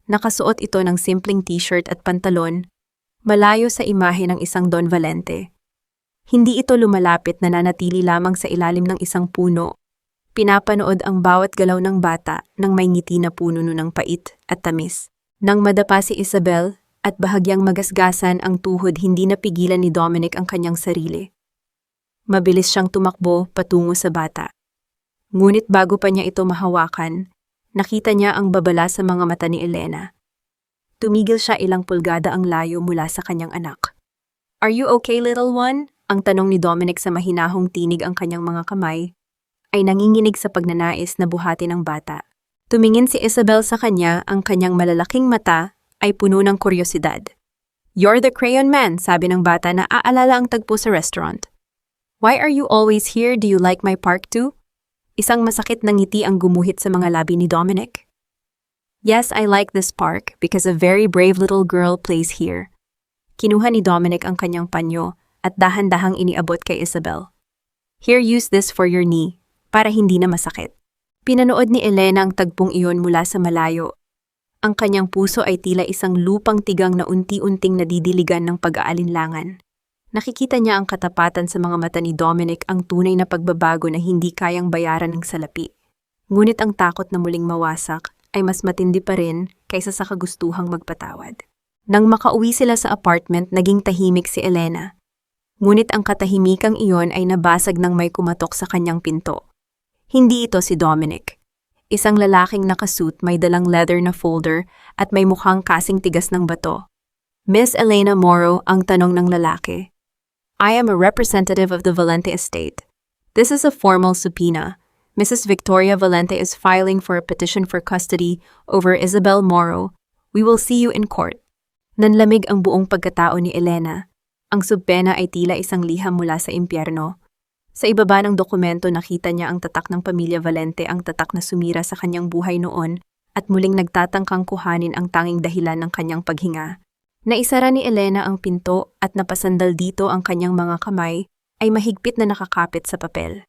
Nakasuot ito ng simpleng t-shirt at pantalon, malayo sa imahe ng isang Don Valente. Hindi ito lumalapit, na nanatili lamang sa ilalim ng isang puno. Pinapanood ang bawat galaw ng bata ng may ngiti na puno ng pait at tamis. Nang madapa si Isabel at bahagyang magasgasan ang tuhod, hindi napigilan ni Dominic ang kanyang sarili. Mabilis siyang tumakbo patungo sa bata. Ngunit bago pa niya ito mahawakan, nakita niya ang babala sa mga mata ni Elena. Tumigil siya ilang pulgada ang layo mula sa kanyang anak. "Are you okay, little one?" Ang tanong ni Dominic sa mahinahong tinig. Ang kanyang mga kamay ay nanginginig sa pagnanais na buhatin ang bata. Tumingin si Isabel sa kanya, ang kanyang malalaking mata ay puno ng kuryosidad. "You're the crayon man," sabi ng bata na aalala ang tagpo sa restaurant. "Why are you always here? Do you like my park too?" Isang masakit na ngiti ang gumuhit sa mga labi ni Dominic. "Yes, I like this park because a very brave little girl plays here." Kinuha ni Dominic ang kanyang panyo at dahan-dahang iniabot kay Isabel. "Here, use this for your knee, para hindi na masakit." Pinanood ni Elena ang tagpong iyon mula sa malayo. Ang kanyang puso ay tila isang lupang tigang na unti-unting nadidiligan ng pag-aalinlangan. Nakikita niya ang katapatan sa mga mata ni Dominic, ang tunay na pagbabago na hindi kayang bayaran ng salapi. Ngunit ang takot na muling mawasak ay mas matindi pa rin kaysa sa kagustuhang magpatawad. Nang makauwi sila sa apartment, naging tahimik si Elena. Ngunit ang katahimikang iyon ay nabasag ng may kumatok sa kanyang pinto. Hindi ito si Dominic. Isang lalaking nakasuit, may dalang leather na folder at may mukhang kasing tigas ng bato. "Miss Elena Moro," ang tanong ng lalaki. "I am a representative of the Valente estate. This is a formal subpoena. Mrs. Victoria Valente is filing for a petition for custody over Isabel Moro. We will see you in court." Nanlamig ang buong pagkatao ni Elena. Ang subpena ay tila isang liham mula sa impyerno. Sa ibaba ng dokumento, nakita niya ang tatak ng pamilya Valente, ang tatak na sumira sa kanyang buhay noon at muling nagtatangkang kuhanin ang tanging dahilan ng kanyang paghinga. Naisara ni Elena ang pinto at napasandal dito, ang kanyang mga kamay ay mahigpit na nakakapit sa papel.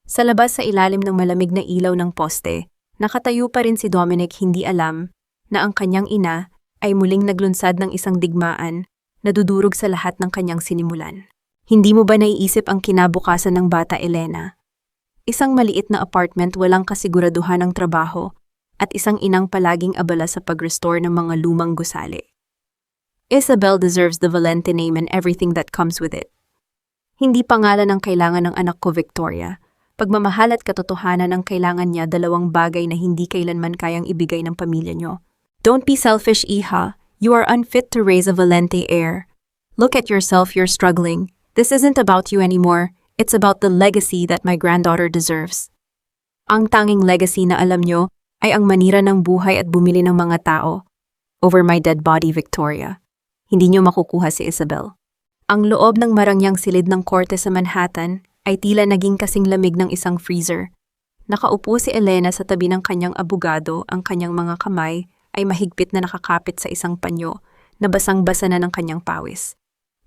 Sa labas, sa ilalim ng malamig na ilaw ng poste, nakatayo pa rin si Dominic, hindi alam na ang kanyang ina ay muling naglunsad ng isang digmaan na dudurog sa lahat ng kanyang sinimulan. Hindi mo ba naiisip ang kinabukasan ng bata, Elena? Isang maliit na apartment, walang kasiguraduhan ng trabaho, at isang inang palaging abala sa pag-restore ng mga lumang gusali. Isabel deserves the Valente name and everything that comes with it. Hindi pangalan ang kailangan ng anak ko, Victoria. Pagmamahal at katotohanan ang kailangan niya, dalawang bagay na hindi kailanman kayang ibigay ng pamilya niyo. Don't be selfish, Iha. You are unfit to raise a Valente heir. Look at yourself, you're struggling. This isn't about you anymore. It's about the legacy that my granddaughter deserves. Ang tanging legacy na alam nyo ay ang manira ng buhay at bumili ng mga tao. Over my dead body, Victoria. Hindi nyo makukuha si Isabel. Ang loob ng marangyang silid ng korte sa Manhattan ay tila naging kasing lamig ng isang freezer. Nakaupo si Elena sa tabi ng kanyang abogado, ang kanyang mga kamay ay mahigpit na nakakapit sa isang panyo na basang-basa na ng kanyang pawis.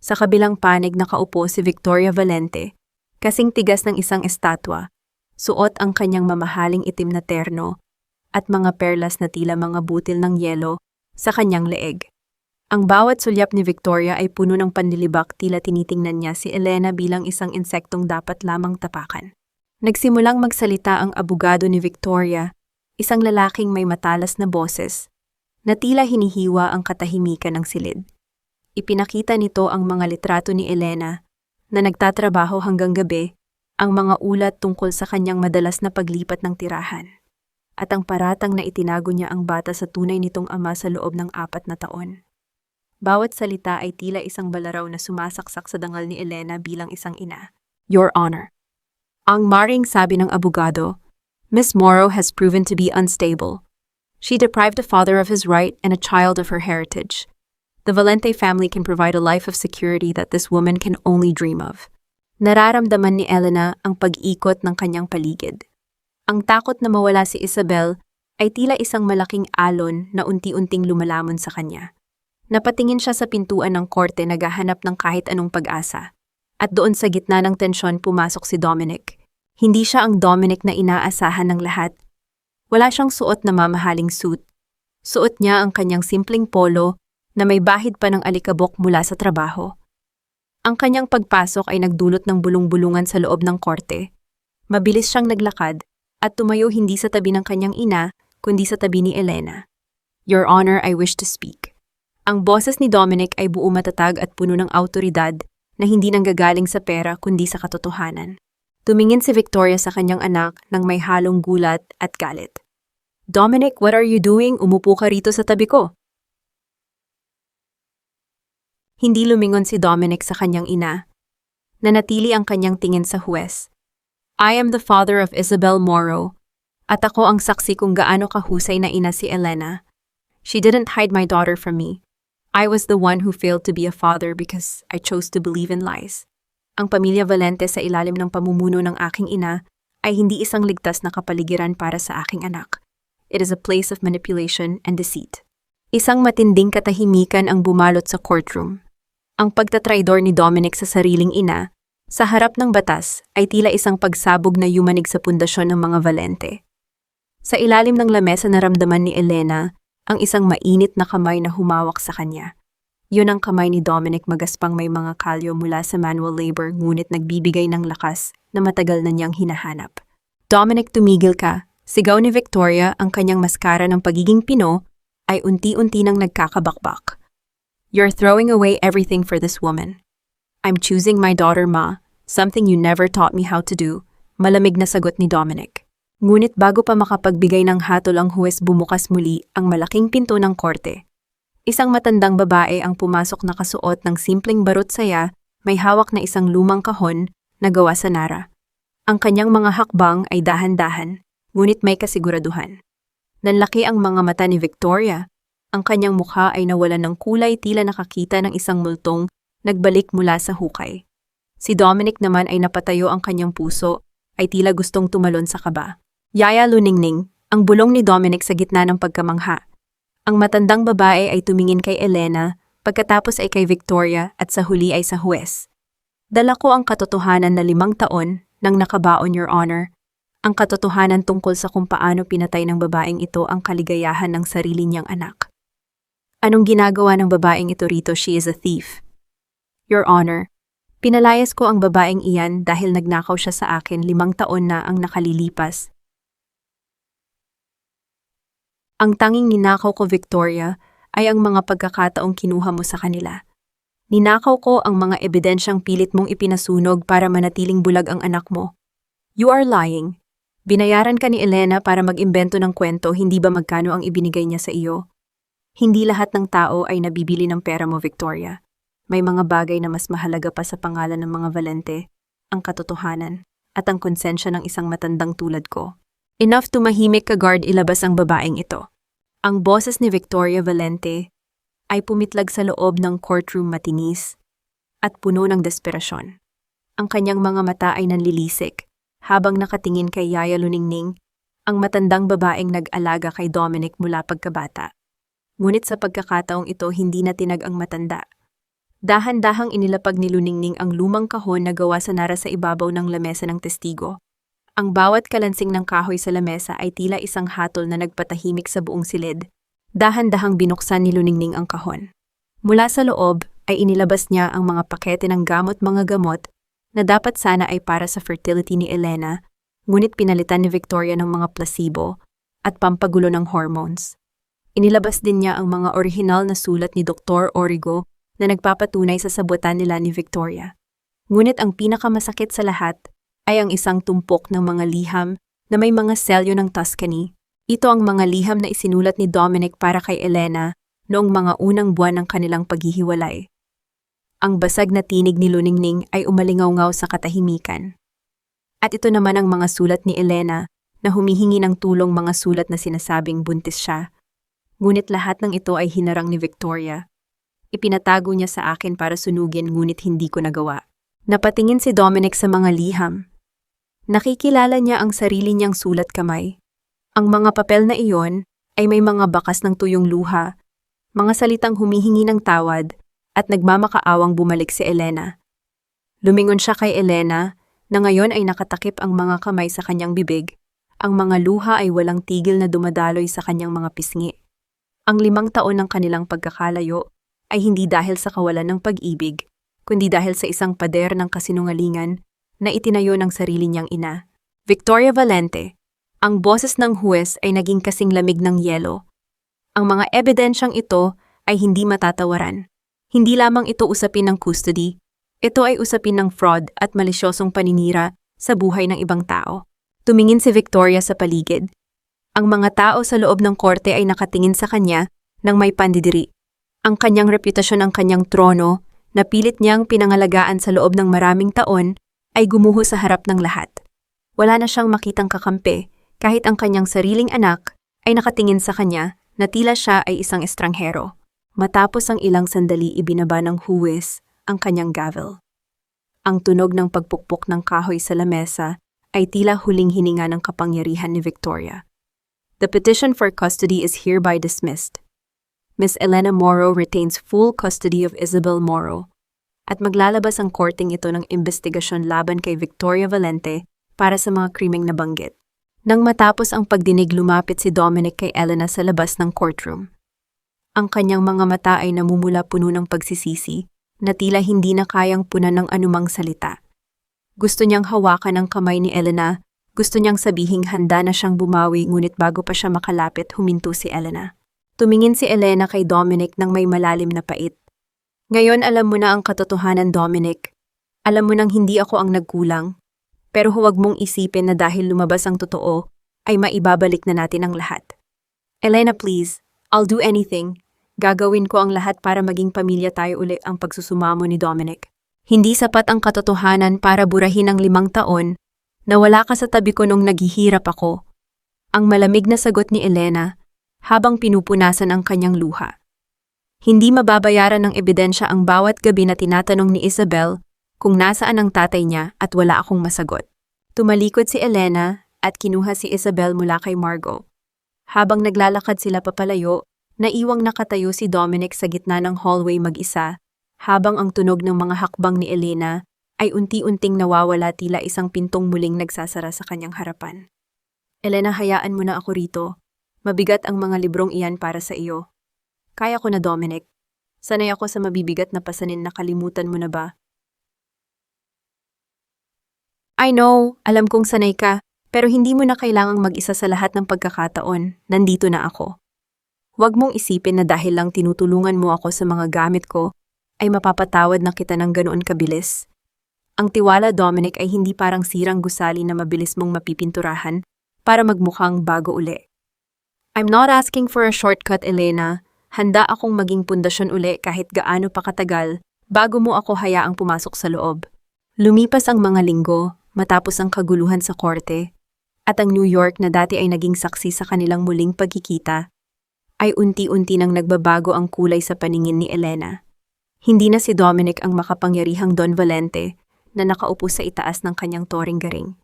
Sa kabilang panig nakaupo si Victoria Valente, kasing tigas ng isang estatwa, suot ang kanyang mamahaling itim na terno at mga perlas na tila mga butil ng yelo sa kanyang leeg. Ang bawat sulyap ni Victoria ay puno ng panlilibak, tila tinitingnan niya si Elena bilang isang insektong dapat lamang tapakan. Nagsimulang magsalita ang abogado ni Victoria, isang lalaking may matalas na boses, na tila hinihiwa ang katahimikan ng silid. Ipinakita nito ang mga litrato ni Elena na nagtatrabaho hanggang gabi, ang mga ulat tungkol sa kanyang madalas na paglipat ng tirahan, at ang paratang na itinago niya ang bata sa tunay nitong ama sa loob ng 4 na taon. Bawat salita ay tila isang balaraw na sumasaksak sa dangal ni Elena bilang isang ina. Your Honor. Ang maring sabi ng abogado, Miss Morrow has proven to be unstable. She deprived a father of his right and a child of her heritage. The Valente family can provide a life of security that this woman can only dream of. Nararamdaman ni Elena ang pag-ikot ng kanyang paligid. Ang takot na mawala si Isabel ay tila isang malaking alon na unti-unting lumalamon sa kanya. Napatingin siya sa pintuan ng korte naghahanap ng kahit anong pag-asa. At doon sa gitna ng tensyon pumasok si Dominic. Hindi siya ang Dominic na inaasahan ng lahat. Wala siyang suot na mamahaling suit. Suot niya ang kanyang simpleng polo na may bahid pa ng alikabok mula sa trabaho. Ang kanyang pagpasok ay nagdulot ng bulong-bulungan sa loob ng korte. Mabilis siyang naglakad at tumayo hindi sa tabi ng kanyang ina, kundi sa tabi ni Elena. Your Honor, I wish to speak. Ang boses ni Dominic ay buo matatag at puno ng awtoridad na hindi nanggagaling sa pera kundi sa katotohanan. Tumingin si Victoria sa kanyang anak nang may halong gulat at galit. Dominic, what are you doing? Umupo ka rito sa tabi ko. Hindi lumingon si Dominic sa kanyang ina. Nanatili ang kanyang tingin sa huwes. I am the father of Isabel Morrow, at ako ang saksi kung gaano kahusay na ina si Elena. She didn't hide my daughter from me. I was the one who failed to be a father because I chose to believe in lies. Ang pamilya Valente sa ilalim ng pamumuno ng aking ina ay hindi isang ligtas na kapaligiran para sa aking anak. It is a place of manipulation and deceit. Isang matinding katahimikan ang bumalot sa courtroom. Ang pagtatraidor ni Dominic sa sariling ina, sa harap ng batas, ay tila isang pagsabog na yumanig sa pundasyon ng mga Valente. Sa ilalim ng lamesa naramdaman ni Elena ang isang mainit na kamay na humawak sa kanya. Yun ang kamay ni Dominic, magaspang may mga kalyo mula sa manual labor ngunit nagbibigay ng lakas na matagal na niyang hinahanap. Dominic, tumigil ka. Sigaw ni Victoria, ang kanyang maskara ng pagiging Pino ay unti-unti nang nagkakabakbak. You're throwing away everything for this woman. I'm choosing my daughter, Ma, something you never taught me how to do, malamig na sagot ni Dominic. Ngunit bago pa makapagbigay ng hatol ang huwes, bumukas muli ang malaking pinto ng korte. Isang matandang babae ang pumasok, nakasuot ng simpleng barot saya, may hawak na isang lumang kahon na gawa sa nara. Ang kanyang mga hakbang ay dahan-dahan, ngunit may kasiguraduhan. Nanlaki ang mga mata ni Victoria. Ang kanyang mukha ay nawalan ng kulay, tila nakakita ng isang multong nagbalik mula sa hukay. Si Dominic naman ay napatayo, ang kanyang puso ay tila gustong tumalon sa kaba. Yaya luningning, ang bulong ni Dominic sa gitna ng pagkamangha. Ang matandang babae ay tumingin kay Elena, pagkatapos ay kay Victoria at sa huli ay sa huwes. Dala ko ang katotohanan na 5 taon nang nakabaon, Your Honor. Ang katotohanan tungkol sa kung paano pinatay ng babaeng ito ang kaligayahan ng sarili niyang anak. Anong ginagawa ng babaeng ito rito? She is a thief. Your Honor, pinalayas ko ang babaeng iyan dahil nagnakaw siya sa akin 5 taon na ang nakalilipas. Ang tanging ninakaw ko, Victoria, ay ang mga pagkakataong kinuha mo sa kanila. Ninakaw ko ang mga ebidensyang pilit mong ipinasunog para manatiling bulag ang anak mo. You are lying. Binayaran ka ni Elena para mag-imbento ng kwento, hindi ba magkano ang ibinigay niya sa iyo? Hindi lahat ng tao ay nabibili ng pera mo, Victoria. May mga bagay na mas mahalaga pa sa pangalan ng mga Valente. ang katotohanan, at ang konsensya ng isang matandang tulad ko. Enough tumahimik ka-guard ilabas ang babaeng ito. Ang boses ni Victoria Valente ay pumitlag sa loob ng courtroom matinis at puno ng desperasyon. Ang kanyang mga mata ay nanlilisik habang nakatingin kay Yaya Luningning, ang matandang babaeng nag-alaga kay Dominic mula pagkabata. Ngunit sa pagkakataong ito hindi na tinag ang matanda. Dahan-dahang inilapag ni Luningning ang lumang kahon na gawa sa nara sa ibabaw ng lamesa ng testigo. Ang bawat kalansing ng kahoy sa lamesa ay tila isang hatol na nagpatahimik sa buong silid. Dahan-dahang binuksan ni Luningning ang kahon. Mula sa loob ay inilabas niya ang mga pakete ng mga gamot na dapat sana ay para sa fertility ni Elena, ngunit pinalitan ni Victoria ng mga placebo at pampagulo ng hormones. Inilabas din niya ang mga orihinal na sulat ni Dr. Origo na nagpapatunay sa sabutan nila ni Victoria. Ngunit ang pinakamasakit sa lahat ay ang isang tumpok ng mga liham na may mga selyo ng Tuscany. Ito ang mga liham na isinulat ni Dominic para kay Elena noong mga unang buwan ng kanilang paghihiwalay. Ang basag na tinig ni Luningning ay umalingaw-ngaw sa katahimikan. At ito naman ang mga sulat ni Elena na humihingi ng tulong, mga sulat na sinasabing buntis siya. Ngunit lahat ng ito ay hinarang ni Victoria. Ipinatago niya sa akin para sunugin, ngunit hindi ko nagawa. Napatingin si Dominic sa mga liham. Nakikilala niya ang sarili niyang sulat kamay. Ang mga papel na iyon ay may mga bakas ng tuyong luha, mga salitang humihingi ng tawad, at nagmamakaawang bumalik si Elena. Lumingon siya kay Elena na ngayon ay nakatakip ang mga kamay sa kanyang bibig. Ang mga luha ay walang tigil na dumadaloy sa kanyang mga pisngi. Ang 5 taon ng kanilang pagkakalayo ay hindi dahil sa kawalan ng pag-ibig, kundi dahil sa isang pader ng kasinungalingan na itinayo ng sarili niyang ina. Victoria Valente, ang boses ng huwes ay naging kasing lamig ng yelo. Ang mga ebidensyang ito ay hindi matatawaran. Hindi lamang ito usapin ng custody, ito ay usapin ng fraud at malisyosong paninira sa buhay ng ibang tao. Tumingin si Victoria sa paligid. Ang mga tao sa loob ng korte ay nakatingin sa kanya ng may pandidiri. Ang kanyang reputasyon, ang kanyang trono, na pilit niyang pinangalagaan sa loob ng maraming taon, ay gumuho sa harap ng lahat. Wala na siyang makitang kakampi, kahit ang kanyang sariling anak ay nakatingin sa kanya na tila siya ay isang estranghero. Matapos ang ilang sandali, ibinaba ng huwes ang kanyang gavel. Ang tunog ng pagpukpok ng kahoy sa lamesa ay tila huling hininga ng kapangyarihan ni Victoria. The petition for custody is hereby dismissed. Miss Elena Moro retains full custody of Isabel Moro, at maglalabas ang korting ito ng investigasyon laban kay Victoria Valente para sa mga krimeng nabanggit. Nang matapos ang pagdinig, lumapit si Dominic kay Elena sa labas ng courtroom. Ang kanyang mga mata ay namumula puno ng pagsisisi na tila hindi na kayang punan ng anumang salita. Gusto niyang hawakan ang kamay ni Elena, gusto niyang sabihing handa na siyang bumawi, ngunit bago pa siya makalapit, huminto si Elena. Tumingin si Elena kay Dominic ng may malalim na pait. Ngayon alam mo na ang katotohanan, Dominic. Alam mo nang hindi ako ang nagkulang. Pero huwag mong isipin na dahil lumabas ang totoo, ay maibabalik na natin ang lahat. Elena, please, I'll do anything. Gagawin ko ang lahat para maging pamilya tayo uli. Ang pagsusumamo ni Dominic. Hindi sapat ang katotohanan para burahin ang 5 taon na wala ka sa tabi ko nung naghihirap ako. Ang malamig na sagot ni Elena habang pinupunasan ang kanyang luha. Hindi mababayaran ng ebidensya ang bawat gabi na tinatanong ni Isabel kung nasaan ang tatay niya at wala akong masagot. Tumalikod si Elena at kinuha si Isabel mula kay Margo. Habang naglalakad sila papalayo, naiwang nakatayo si Dominic sa gitna ng hallway mag-isa, habang ang tunog ng mga hakbang ni Elena ay unti-unting nawawala, tila isang pintong muling nagsasara sa kanyang harapan. Elena, hayaan mo na ako rito. Mabigat ang mga librong iyan para sa iyo. Kaya ko na, Dominic. Sanay ako sa mabibigat na pasanin, nakalimutan mo na ba? I know, alam kong sanay ka, pero hindi mo na kailangang mag-isa sa lahat ng pagkakataon. Nandito na ako. Huwag mong isipin na dahil lang tinutulungan mo ako sa mga gamit ko, ay mapapatawad na kita ng ganoon kabilis. Ang tiwala, Dominic, ay hindi parang sirang gusali na mabilis mong mapipinturahan para magmukhang bago uli. I'm not asking for a shortcut, Elena. Handa akong maging pundasyon uli kahit gaano pa katagal bago mo ako hayaang pumasok sa loob. Lumipas ang mga linggo matapos ang kaguluhan sa korte at ang New York na dati ay naging saksi sa kanilang muling pagkikita ay unti-unti nang nagbabago ang kulay sa paningin ni Elena. Hindi na si Dominic ang makapangyarihang Don Valente na nakaupo sa itaas ng kanyang toring garing.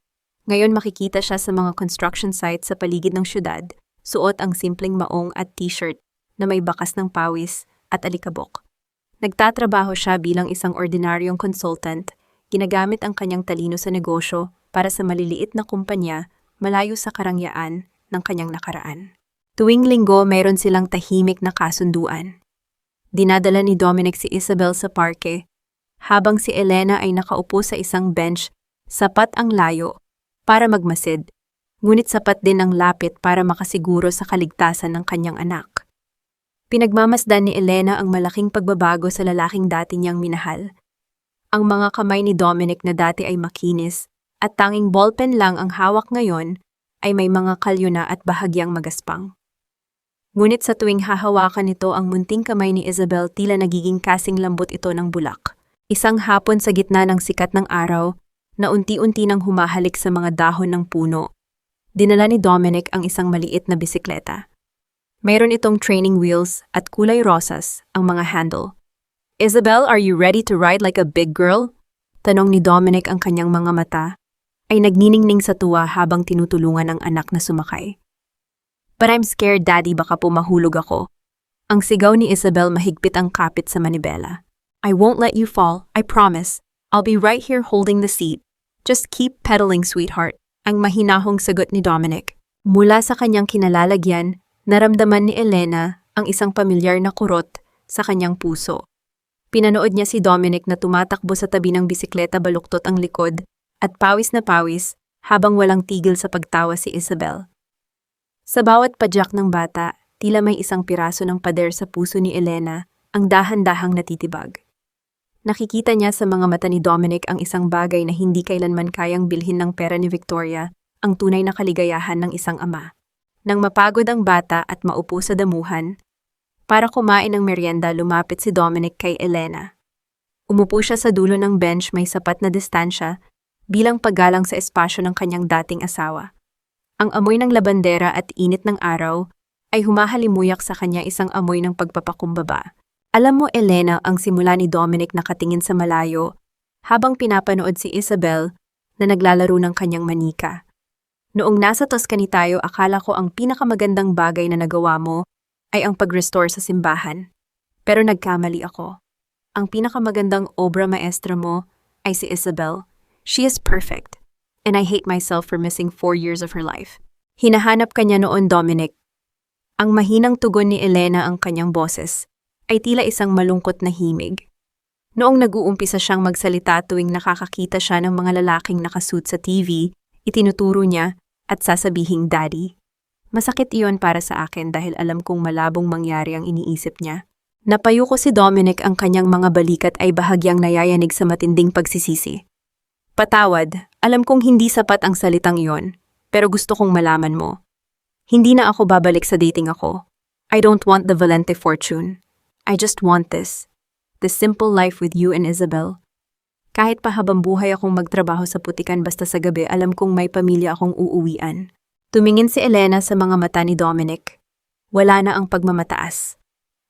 Ngayon makikita siya sa mga construction sites sa paligid ng syudad, suot ang simpleng maong at t-shirt na may bakas ng pawis at alikabok. Nagtatrabaho siya bilang isang ordinaryong consultant, ginagamit ang kanyang talino sa negosyo para sa maliliit na kumpanya malayo sa karangyaan ng kanyang nakaraan. Tuwing linggo mayroon silang tahimik na kasunduan. Dinadala ni Dominic si Isabel sa parke, habang si Elena ay nakaupo sa isang bench, sapat ang layo para magmasid, ngunit sapat din ang lapit para makasiguro sa kaligtasan ng kanyang anak. Pinagmamasdan ni Elena ang malaking pagbabago sa lalaking dati niyang minahal. Ang mga kamay ni Dominic na dati ay makinis at tanging ballpen lang ang hawak ngayon ay may mga kalyo na at bahagyang magaspang. Ngunit sa tuwing hahawakan nito ang munting kamay ni Isabel tila nagiging kasing lambot ito ng bulak. Isang hapon sa gitna ng sikat ng araw na unti-unti nang humahalik sa mga dahon ng puno, dinala ni Dominic ang isang maliit na bisikleta. Mayroon itong training wheels at kulay rosas ang mga handle. "Isabel, are you ready to ride like a big girl?" Tanong ni Dominic, ang kanyang mga mata ay nagniningning sa tuwa habang tinutulungan ang anak na sumakay. "But I'm scared, Daddy, baka po mahulog ako." Ang sigaw ni Isabel mahigpit ang kapit sa manibela. "I won't let you fall, I promise. I'll be right here holding the seat. Just keep pedaling, sweetheart." Ang mahinahong sagot ni Dominic. Mula sa kanyang kinalalagyan, naramdaman ni Elena ang isang pamilyar na kurot sa kanyang puso. Pinanood niya si Dominic na tumatakbo sa tabi ng bisikleta, baluktot ang likod at pawis na pawis habang walang tigil sa pagtawa si Isabel. Sa bawat padyak ng bata, tila may isang piraso ng pader sa puso ni Elena ang dahan-dahang natitibag. Nakikita niya sa mga mata ni Dominic ang isang bagay na hindi kailanman kayang bilhin ng pera ni Victoria, ang tunay na kaligayahan ng isang ama. Nang mapagod ang bata at maupo sa damuhan, para kumain ng merienda, lumapit si Dominic kay Elena. Umupo siya sa dulo ng bench, may sapat na distansya bilang paggalang sa espasyo ng kanyang dating asawa. Ang amoy ng labandera at init ng araw ay humahalimuyak sa kanya, isang amoy ng pagpapakumbaba. "Alam mo, Elena," ang simula ni Dominic nakatingin sa malayo habang pinapanood si Isabel na naglalaro ng kanyang manika. "Noong nasa Tuscany tayo, akala ko ang pinakamagandang bagay na nagawa mo ay ang pag-restore sa simbahan. Pero nagkamali ako. Ang pinakamagandang obra maestra mo ay si Isabel. She is perfect. And I hate myself for missing 4 years of her life." Hinahanap ka niya noon, Dominic. Ang mahinang tugon ni Elena, ang kanyang boses, ay tila isang malungkot na himig. Noong nag-uumpisa siyang magsalita tuwing nakakakita siya ng mga lalaking nakasuit sa TV, itinuturo niya at sasabihing, "Daddy." Masakit iyon para sa akin dahil alam kong malabong mangyari ang iniisip niya. Napayuko si Dominic, ang kanyang mga balikat ay bahagyang nayayanig sa matinding pagsisisi. "Patawad, alam kong hindi sapat ang salitang iyon, pero gusto kong malaman mo. Hindi na ako babalik sa dating ako. I don't want the Valente fortune. I just want this simple life with you and Isabel. Kahit pa habang buhay akong magtrabaho sa putikan, basta sa gabi alam kong may pamilya akong uuwian." Tumingin si Elena sa mga mata ni Dominic. Wala na ang pagmamataas.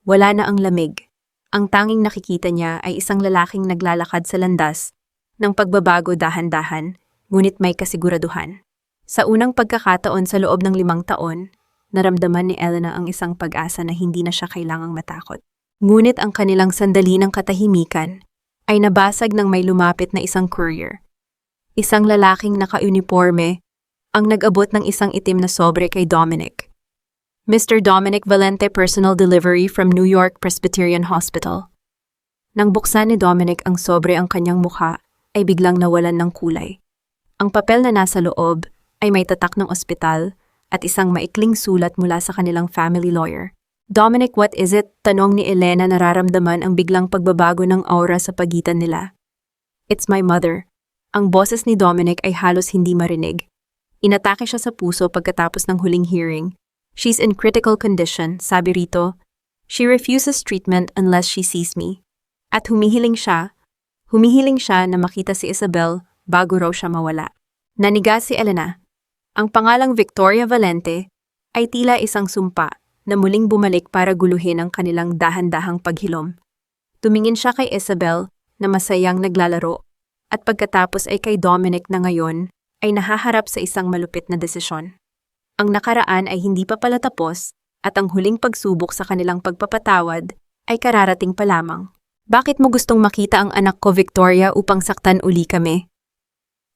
Wala na ang lamig. Ang tanging nakikita niya ay isang lalaking naglalakad sa landas ng pagbabago, dahan-dahan, ngunit may kasiguraduhan. Sa unang pagkakataon sa loob ng 5 taon, naramdaman ni Elena ang isang pag-asa na hindi na siya kailangang matakot. Ngunit ang kanilang sandali ng katahimikan ay nabasag ng may lumapit na isang courier. Isang lalaking naka-uniforme ang nag-abot ng isang itim na sobre kay Dominic. "Mr. Dominic Valente, personal delivery from New York Presbyterian Hospital." Nang buksan ni Dominic ang sobre, ang kanyang mukha ay biglang nawalan ng kulay. Ang papel na nasa loob ay may tatak ng ospital at isang maikling sulat mula sa kanilang family lawyer. "Dominic, what is it?" tanong ni Elena, nararamdaman ang biglang pagbabago ng aura sa pagitan nila. "It's my mother." Ang boses ni Dominic ay halos hindi marinig. Inatake siya sa puso pagkatapos ng huling hearing. "She's in critical condition," sabi rito. "She refuses treatment unless she sees me." At humihiling siya, Humihiling siya na makita si Isabel bago raw siya mawala. Naniga si Elena. Ang pangalang Victoria Valente ay tila isang sumpa na muling bumalik para guluhin ang kanilang dahan-dahang paghilom. Tumingin siya kay Isabel na masayang naglalaro at pagkatapos ay kay Dominic na ngayon ay nahaharap sa isang malupit na desisyon. Ang nakaraan ay hindi pa pala tapos at ang huling pagsubok sa kanilang pagpapatawad ay kararating pa lamang. Bakit mo gustong makita ang anak ko, Victoria, upang saktan uli kami?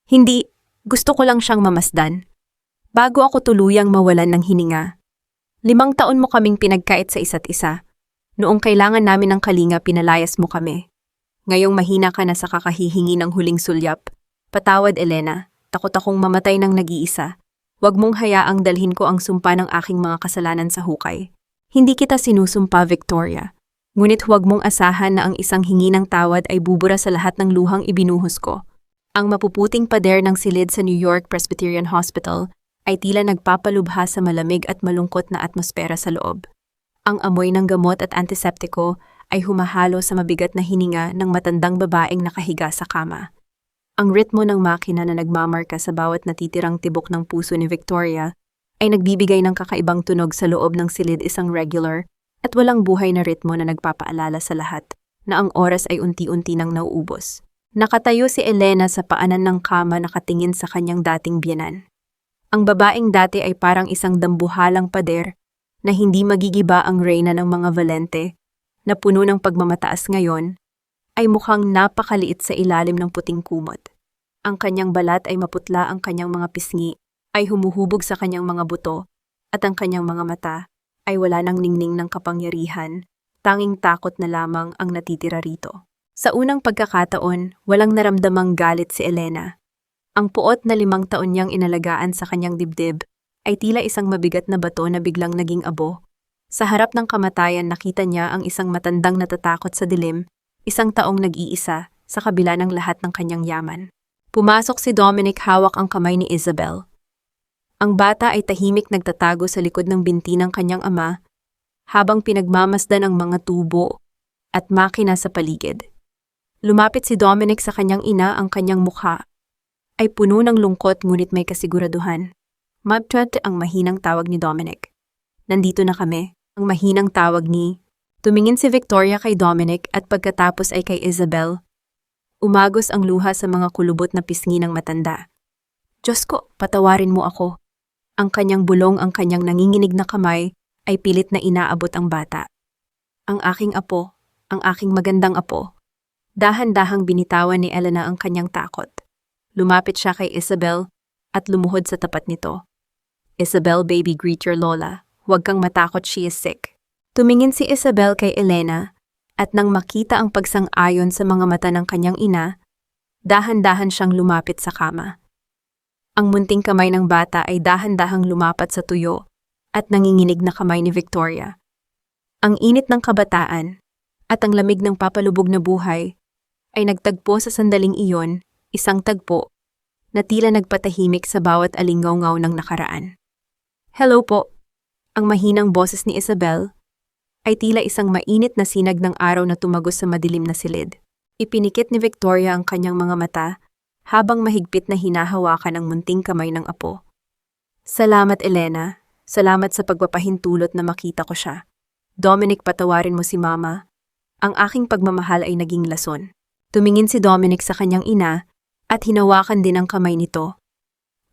Hindi, gusto ko lang siyang mamasdan. Bago ako tuluyang mawalan ng hininga. 5 taon mo kaming pinagkait sa isa't isa. Noong kailangan namin ng kalinga, pinalayas mo kami. Ngayong mahina ka na sa kakahihingi ng huling sulyap. Patawad, Elena. Takot akong mamatay ng nag-iisa. Huwag mong hayaang dalhin ko ang sumpa ng aking mga kasalanan sa hukay. Hindi kita sinusumpa, Victoria. Ngunit huwag mong asahan na ang isang hingi ng tawad ay bubura sa lahat ng luhang ibinuhos ko. Ang mapuputing pader ng silid sa New York Presbyterian Hospital ay tila nagpapalubha sa malamig at malungkot na atmosfera sa loob. Ang amoy ng gamot at antiseptiko ay humahalo sa mabigat na hininga ng matandang babaeng nakahiga sa kama. Ang ritmo ng makina na nagmamarka sa bawat natitirang tibok ng puso ni Victoria ay nagbibigay ng kakaibang tunog sa loob ng silid, isang regular at walang buhay na ritmo na nagpapaalala sa lahat na ang oras ay unti-unti nang nauubos. Nakatayo si Elena sa paanan ng kama, nakatingin sa kanyang dating biyenan. Ang babaeng dati ay parang isang dambuhalang pader na hindi magigiba ang reyna ng mga Valente, na puno ng pagmamataas ngayon, ay mukhang napakaliit sa ilalim ng puting kumot. Ang kanyang balat ay maputla, ang kanyang mga pisngi ay humuhubog sa kanyang mga buto, at ang kanyang mga mata ay wala nang ningning ng kapangyarihan, tanging takot na lamang ang natitira rito. Sa unang pagkakataon, walang naramdamang galit si Elena. Ang puot na 5 taon niyang inalagaan sa kanyang dibdib ay tila isang mabigat na bato na biglang naging abo. Sa harap ng kamatayan, nakita niya ang isang matandang natatakot sa dilim, isang taong nag-iisa sa kabila ng lahat ng kanyang yaman. Pumasok si Dominic, hawak ang kamay ni Isabel. Ang bata ay tahimik nagtatago sa likod ng binti ng kanyang ama habang pinagmamasdan ang mga tubo at makina sa paligid. Lumapit si Dominic sa kanyang ina, ang kanyang mukha ay puno ng lungkot ngunit may kasiguraduhan. Mabtut ang mahinang tawag ni Dominic. Nandito na kami, ang mahinang tawag ni. Tumingin si Victoria kay Dominic at pagkatapos ay kay Isabel. Umagos ang luha sa mga kulubot na pisngi ng matanda. Diyos ko, patawarin mo ako. Ang kanyang bulong, ang kanyang nanginginig na kamay ay pilit na inaabot ang bata. Ang aking apo, ang aking magandang apo. Dahan-dahang binitawan ni Elena ang kanyang takot. Lumapit siya kay Isabel at lumuhod sa tapat nito. Isabel, baby, greet your lola. Huwag kang matakot, she is sick. Tumingin si Isabel kay Elena at nang makita ang pagsang-ayon sa mga mata ng kanyang ina, dahan-dahan siyang lumapit sa kama. Ang munting kamay ng bata ay dahan-dahang lumapat sa tuyo at nanginginig na kamay ni Victoria. Ang init ng kabataan at ang lamig ng papalubog na buhay ay nagtagpo sa sandaling iyon, isang tagpo na tila nagpatahimik sa bawat alingaw-ngaw ng nakaraan. Hello po. Ang mahinang boses ni Isabel ay tila isang mainit na sinag ng araw na tumagos sa madilim na silid. Ipinikit ni Victoria ang kanyang mga mata habang mahigpit na hinahawakan ang munting kamay ng apo. Salamat, Elena. Salamat sa pagpapahintulot na makita ko siya. Dominic, patawarin mo si Mama. Ang aking pagmamahal ay naging lason. Tumingin si Dominic sa kanyang ina at hinawakan din ang kamay nito.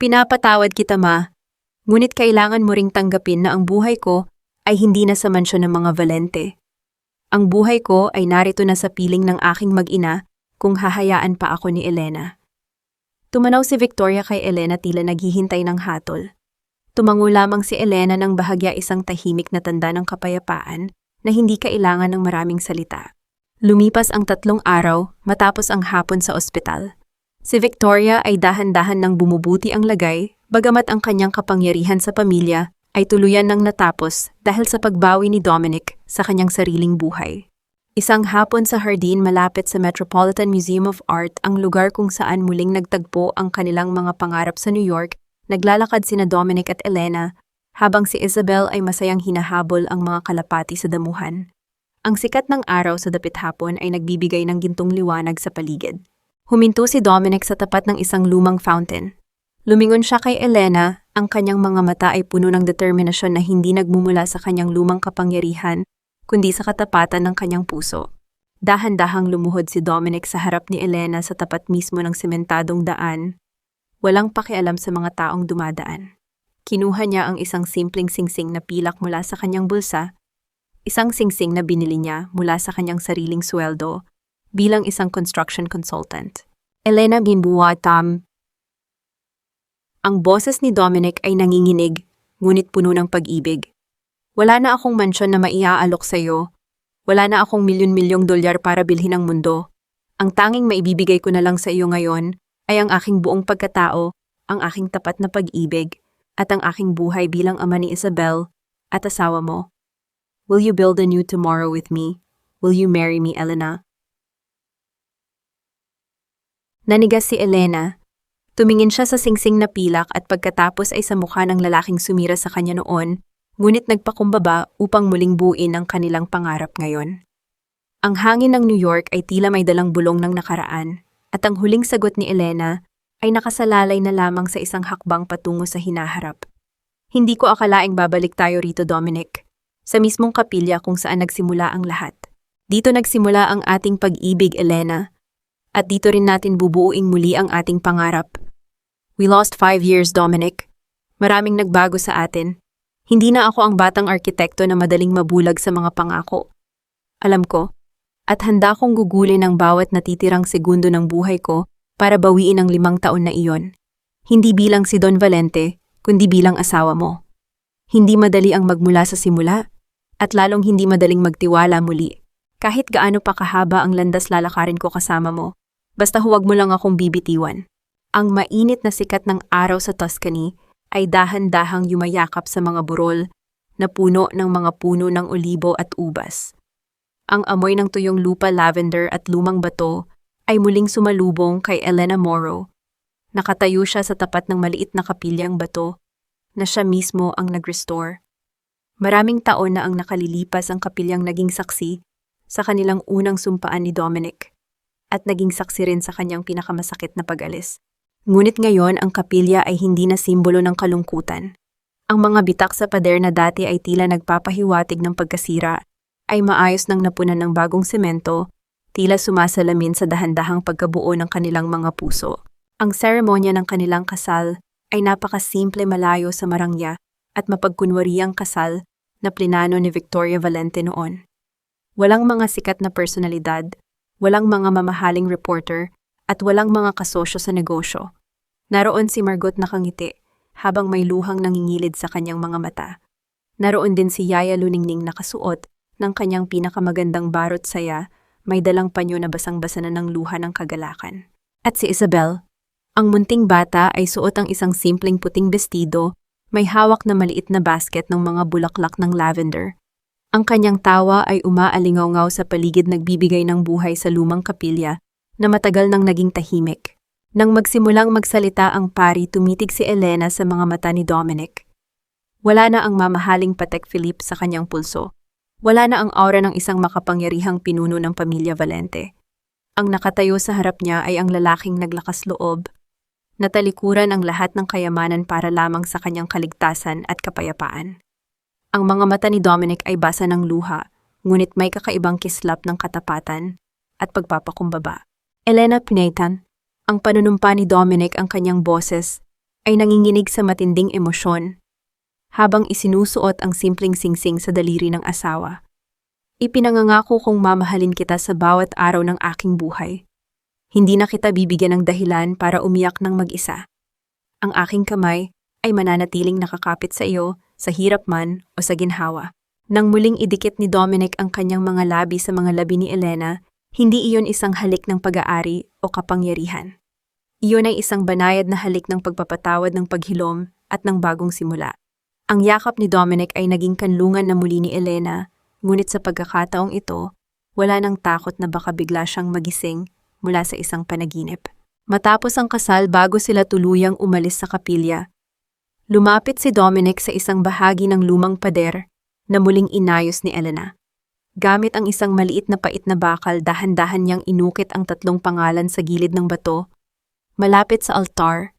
Pinapatawad kita, Ma. Ngunit kailangan mo ring tanggapin na ang buhay ko ay hindi na sa mansyon ng mga Valente. Ang buhay ko ay narito na sa piling ng aking mag-ina kung hahayaan pa ako ni Elena. Tumanaw si Victoria kay Elena, tila naghihintay ng hatol. Tumango lamang si Elena ng bahagya, isang tahimik na tanda ng kapayapaan na hindi kailangan ng maraming salita. Lumipas ang 3 araw matapos ang hapon sa ospital. Si Victoria ay dahan-dahan nang bumubuti ang lagay, bagamat ang kanyang kapangyarihan sa pamilya ay tuluyan nang natapos dahil sa pagbawi ni Dominic sa kanyang sariling buhay. Isang hapon sa hardin malapit sa Metropolitan Museum of Art, ang lugar kung saan muling nagtagpo ang kanilang mga pangarap sa New York, naglalakad sina Dominic at Elena habang si Isabel ay masayang hinahabol ang mga kalapati sa damuhan. Ang sikat ng araw sa dapit hapon ay nagbibigay ng gintong liwanag sa paligid. Huminto si Dominic sa tapat ng isang lumang fountain. Lumingon siya kay Elena, ang kanyang mga mata ay puno ng determinasyon na hindi nagmumula sa kanyang lumang kapangyarihan, kundi sa katapatan ng kanyang puso. Dahan-dahang lumuhod si Dominic sa harap ni Elena sa tapat mismo ng sementadong daan, walang pakialam sa mga taong dumadaan. Kinuha niya ang isang simpleng singsing na pilak mula sa kanyang bulsa, isang singsing na binili niya mula sa kanyang sariling sweldo bilang isang construction consultant. Elena Binbuatam. Ang boses ni Dominic ay nanginginig, ngunit puno ng pag-ibig. Wala na akong mansyon na maiaalok sa iyo. Wala na akong milyon-milyong dolyar para bilhin ang mundo. Ang tanging maibibigay ko na lang sa iyo ngayon ay ang aking buong pagkatao, ang aking tapat na pag-ibig, at ang aking buhay bilang ama ni Isabel at asawa mo. Will you build a new tomorrow with me? Will you marry me, Elena? Nanigas si Elena. Tumingin siya sa singsing na pilak at pagkatapos ay sa mukha ng lalaking sumira sa kanya noon, ngunit nagpakumbaba upang muling buuin ang kanilang pangarap ngayon. Ang hangin ng New York ay tila may dalang bulong ng nakaraan, at ang huling sagot ni Elena ay nakasalalay na lamang sa isang hakbang patungo sa hinaharap. Hindi ko akalaing babalik tayo rito, Dominic. Sa mismong kapilya kung saan nagsimula ang lahat. Dito nagsimula ang ating pag-ibig, Elena. At dito rin natin bubuuing muli ang ating pangarap. We lost 5 years, Dominic. Maraming nagbago sa atin. Hindi na ako ang batang arkitekto na madaling mabulag sa mga pangako. Alam ko, at handa kong gugulin ang bawat natitirang segundo ng buhay ko para bawiin ang 5 taon na iyon. Hindi bilang si Don Valente, kundi bilang asawa mo. Hindi madali ang magmula sa simula, at lalong hindi madaling magtiwala muli. Kahit gaano pa kahaba ang landas lalakarin ko kasama mo, basta huwag mo lang akong bibitiwan. Ang mainit na sikat ng araw sa Tuscany ay dahan-dahang yumayakap sa mga burol na puno ng mga puno ng olibo at ubas. Ang amoy ng tuyong lupa, lavender at lumang bato ay muling sumalubong kay Elena Moro. Nakatayo siya sa tapat ng maliit na kapilyang bato na siya mismo ang nag-restore. Maraming taon na ang nakalilipas ang kapilyang naging saksi sa kanilang unang sumpaan ni Dominic at naging saksi rin sa kanyang pinakamasakit na pag-alis. Ngunit ngayon ang kapilya ay hindi na simbolo ng kalungkutan. Ang mga bitak sa pader na dati ay tila nagpapahiwatig ng pagkasira ay maayos nang napunan ng bagong semento, tila sumasalamin sa dahan-dahang pagkabuo ng kanilang mga puso. Ang seremonya ng kanilang kasal ay napakasimple, malayo sa marangya at mapagkunwariyang kasal na plinano ni Victoria Valente noon. Walang mga sikat na personalidad, walang mga mamahaling reporter, at walang mga kasosyo sa negosyo. Naroon si Margot nakangiti habang may luhang nangingilid sa kanyang mga mata. Naroon din si Yaya Luningning nakasuot ng kanyang pinakamagandang barot saya, may dalang panyo na basang-basa na ng luha ng kagalakan. At si Isabel, ang munting bata ay suot ang isang simpleng puting bestido, may hawak na maliit na basket ng mga bulaklak ng lavender. Ang kanyang tawa ay umaalingaw-ngaw sa paligid, nagbibigay ng buhay sa lumang kapilya na matagal nang naging tahimik. Nang magsimulang magsalita ang pari, tumitig si Elena sa mga mata ni Dominic. Wala na ang mamahaling Patek Philippe sa kanyang pulso. Wala na ang aura ng isang makapangyarihang pinuno ng pamilya Valente. Ang nakatayo sa harap niya ay ang lalaking naglakas loob, natalikuran ang lahat ng kayamanan para lamang sa kanyang kaligtasan at kapayapaan. Ang mga mata ni Dominic ay basa ng luha, ngunit may kakaibang kislap ng katapatan at pagpapakumbaba. Elena Pinaitan, ang panunumpa ni Dominic, ang kanyang boses, ay nanginginig sa matinding emosyon habang isinusuot ang simpleng singsing sa daliri ng asawa. Ipinangangako kong mamahalin kita sa bawat araw ng aking buhay. Hindi na kita bibigyan ng dahilan para umiyak ng mag-isa. Ang aking kamay ay mananatiling nakakapit sa iyo, sa hirap man o sa ginhawa. Nang muling idikit ni Dominic ang kanyang mga labi sa mga labi ni Elena, hindi iyon isang halik ng pag-aari o kapangyarihan. Iyon ay isang banayad na halik ng pagpapatawad, ng paghilom at ng bagong simula. Ang yakap ni Dominic ay naging kanlungan na muli ni Elena, ngunit sa pagkakataong ito, wala nang takot na baka bigla siyang magising mula sa isang panaginip. Matapos ang kasal, bago sila tuluyang umalis sa kapilya, lumapit si Dominic sa isang bahagi ng lumang pader na muling inayos ni Elena. Gamit ang isang maliit na pait na bakal, dahan-dahan niyang inukit ang 3 pangalan sa gilid ng bato. Malapit sa altar,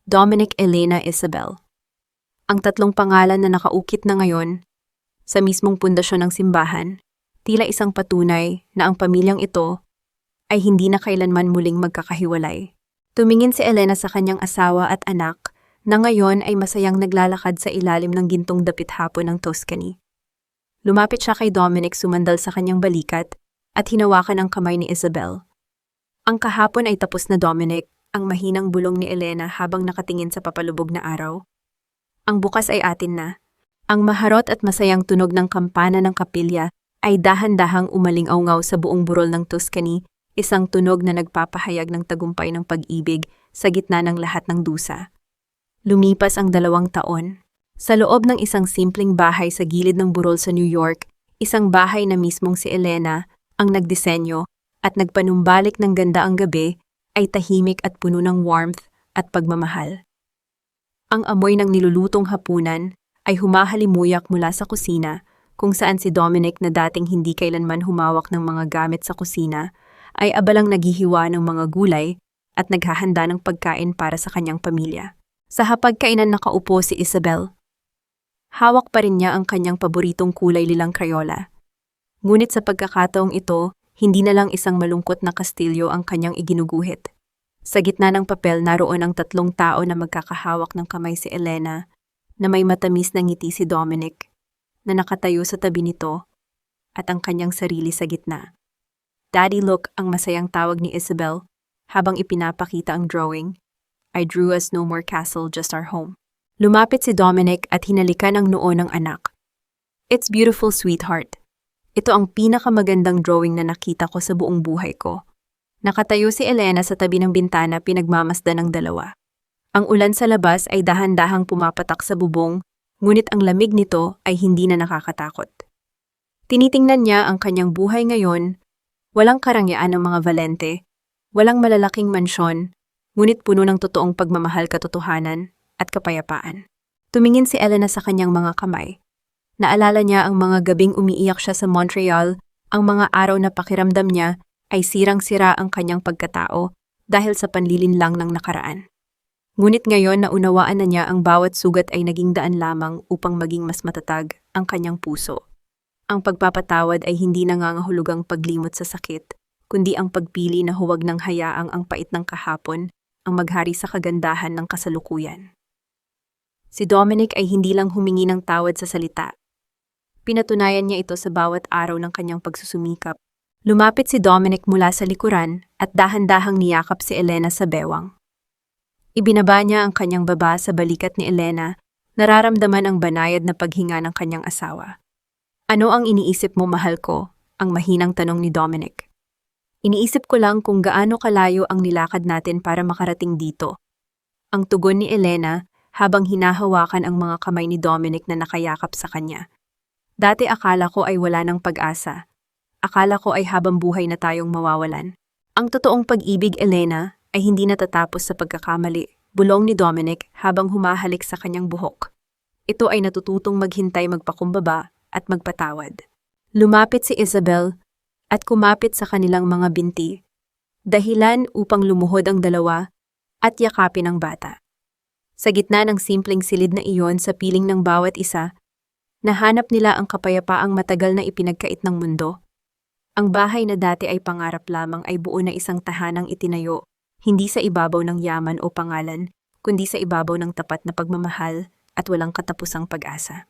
Dominic, Elena, Isabel. Ang 3 pangalan na nakaukit na ngayon, sa mismong pundasyon ng simbahan, tila isang patunay na ang pamilyang ito ay hindi na kailanman muling magkakahiwalay. Tumingin si Elena sa kanyang asawa at anak na ngayon ay masayang naglalakad sa ilalim ng gintong dapit hapon ng Tuscany. Lumapit siya kay Dominic, sumandal sa kanyang balikat at hinawakan ang kamay ni Isabel. Ang kahapon ay tapos na, Dominic, ang mahinang bulong ni Elena habang nakatingin sa papalubog na araw. Ang bukas ay atin na. Ang maharot at masayang tunog ng kampana ng kapilya ay dahan-dahang umaling-aungaw sa buong burol ng Tuscany, isang tunog na nagpapahayag ng tagumpay ng pag-ibig sa gitna ng lahat ng dusa. Lumipas ang 2 taon. Sa loob ng isang simpleng bahay sa gilid ng burol sa New York, isang bahay na mismong si Elena ang nagdisenyo at nagpanumbalik ng ganda ang gabi, ay tahimik at puno ng warmth at pagmamahal. Ang amoy ng nilulutong hapunan ay humahalimuyak mula sa kusina, kung saan si Dominic, na dating hindi kailanman humawak ng mga gamit sa kusina, ay abalang naghihiwa ng mga gulay at naghahanda ng pagkain para sa kanyang pamilya. Sa hapagkainan nakaupo si Isabel. Hawak pa rin niya ang kanyang paboritong kulay lilang Crayola. Ngunit sa pagkakataong ito, hindi na lang isang malungkot na kastilyo ang kanyang iginuguhit. Sa gitna ng papel, naroon ang 3 tao na magkakahawak ng kamay: si Elena, na may matamis na ngiti; si Dominic, na nakatayo sa tabi nito, at ang kanyang sarili sa gitna. "Daddy, look," ang masayang tawag ni Isabel, habang ipinapakita ang drawing. "I drew us no more castle, just our home." Lumapit si Dominic at hinalikan ang noo ng anak. "It's beautiful, sweetheart. Ito ang pinakamagandang drawing na nakita ko sa buong buhay ko." Nakatayo si Elena sa tabi ng bintana, pinagmamasdan ng dalawa. Ang ulan sa labas ay dahan-dahang pumapatak sa bubong, ngunit ang lamig nito ay hindi na nakakatakot. Tinitingnan niya ang kanyang buhay ngayon, walang karangyaan ng mga Valente, walang malalaking mansyon, ngunit puno ng totoong pagmamahal, katotohanan, at kapayapaan. Tumingin si Elena sa kanyang mga kamay. Naalala niya ang mga gabing umiiyak siya sa Montreal, ang mga araw na pakiramdam niya ay sirang-sira ang kanyang pagkatao dahil sa panlilinlang ng nakaraan. Ngunit ngayon naunawaan na niya ang bawat sugat ay naging daan lamang upang maging mas matatag ang kanyang puso. Ang pagpapatawad ay hindi nangangahulugang paglimot sa sakit, kundi ang pagpili na huwag nang hayaang ang pait ng kahapon ang maghari sa kagandahan ng kasalukuyan. Si Dominic ay hindi lang humingi ng tawad sa salita. Pinatunayan niya ito sa bawat araw ng kanyang pagsusumikap. Lumapit si Dominic mula sa likuran at dahan-dahang niyakap si Elena sa bewang. Ibinaba niya ang kanyang baba sa balikat ni Elena, nararamdaman ang banayad na paghinga ng kanyang asawa. "Ano ang iniisip mo, mahal ko?" ang mahinang tanong ni Dominic. "Iniisip ko lang kung gaano kalayo ang nilakad natin para makarating dito." Ang tugon ni Elena habang hinahawakan ang mga kamay ni Dominic na nakayakap sa kanya. "Dati akala ko ay wala ng pag-asa. Akala ko ay habang buhay na tayong mawawalan. Ang totoong pag-ibig, Elena, ay hindi natatapos sa pagkakamali," bulong ni Dominic habang humahalik sa kanyang buhok. "Ito ay natututong maghintay, magpakumbaba, at magpatawad." Lumapit si Isabel at kumapit sa kanilang mga binti, dahilan upang lumuhod ang dalawa at yakapin ang bata. Sa gitna ng simpleng silid na iyon sa piling ng bawat isa, nahanap nila ang kapayapaang matagal na ipinagkait ng mundo. Ang bahay na dati ay pangarap lamang ay buo na isang tahanang itinayo, hindi sa ibabaw ng yaman o pangalan, kundi sa ibabaw ng tapat na pagmamahal at walang katapusang pag-asa.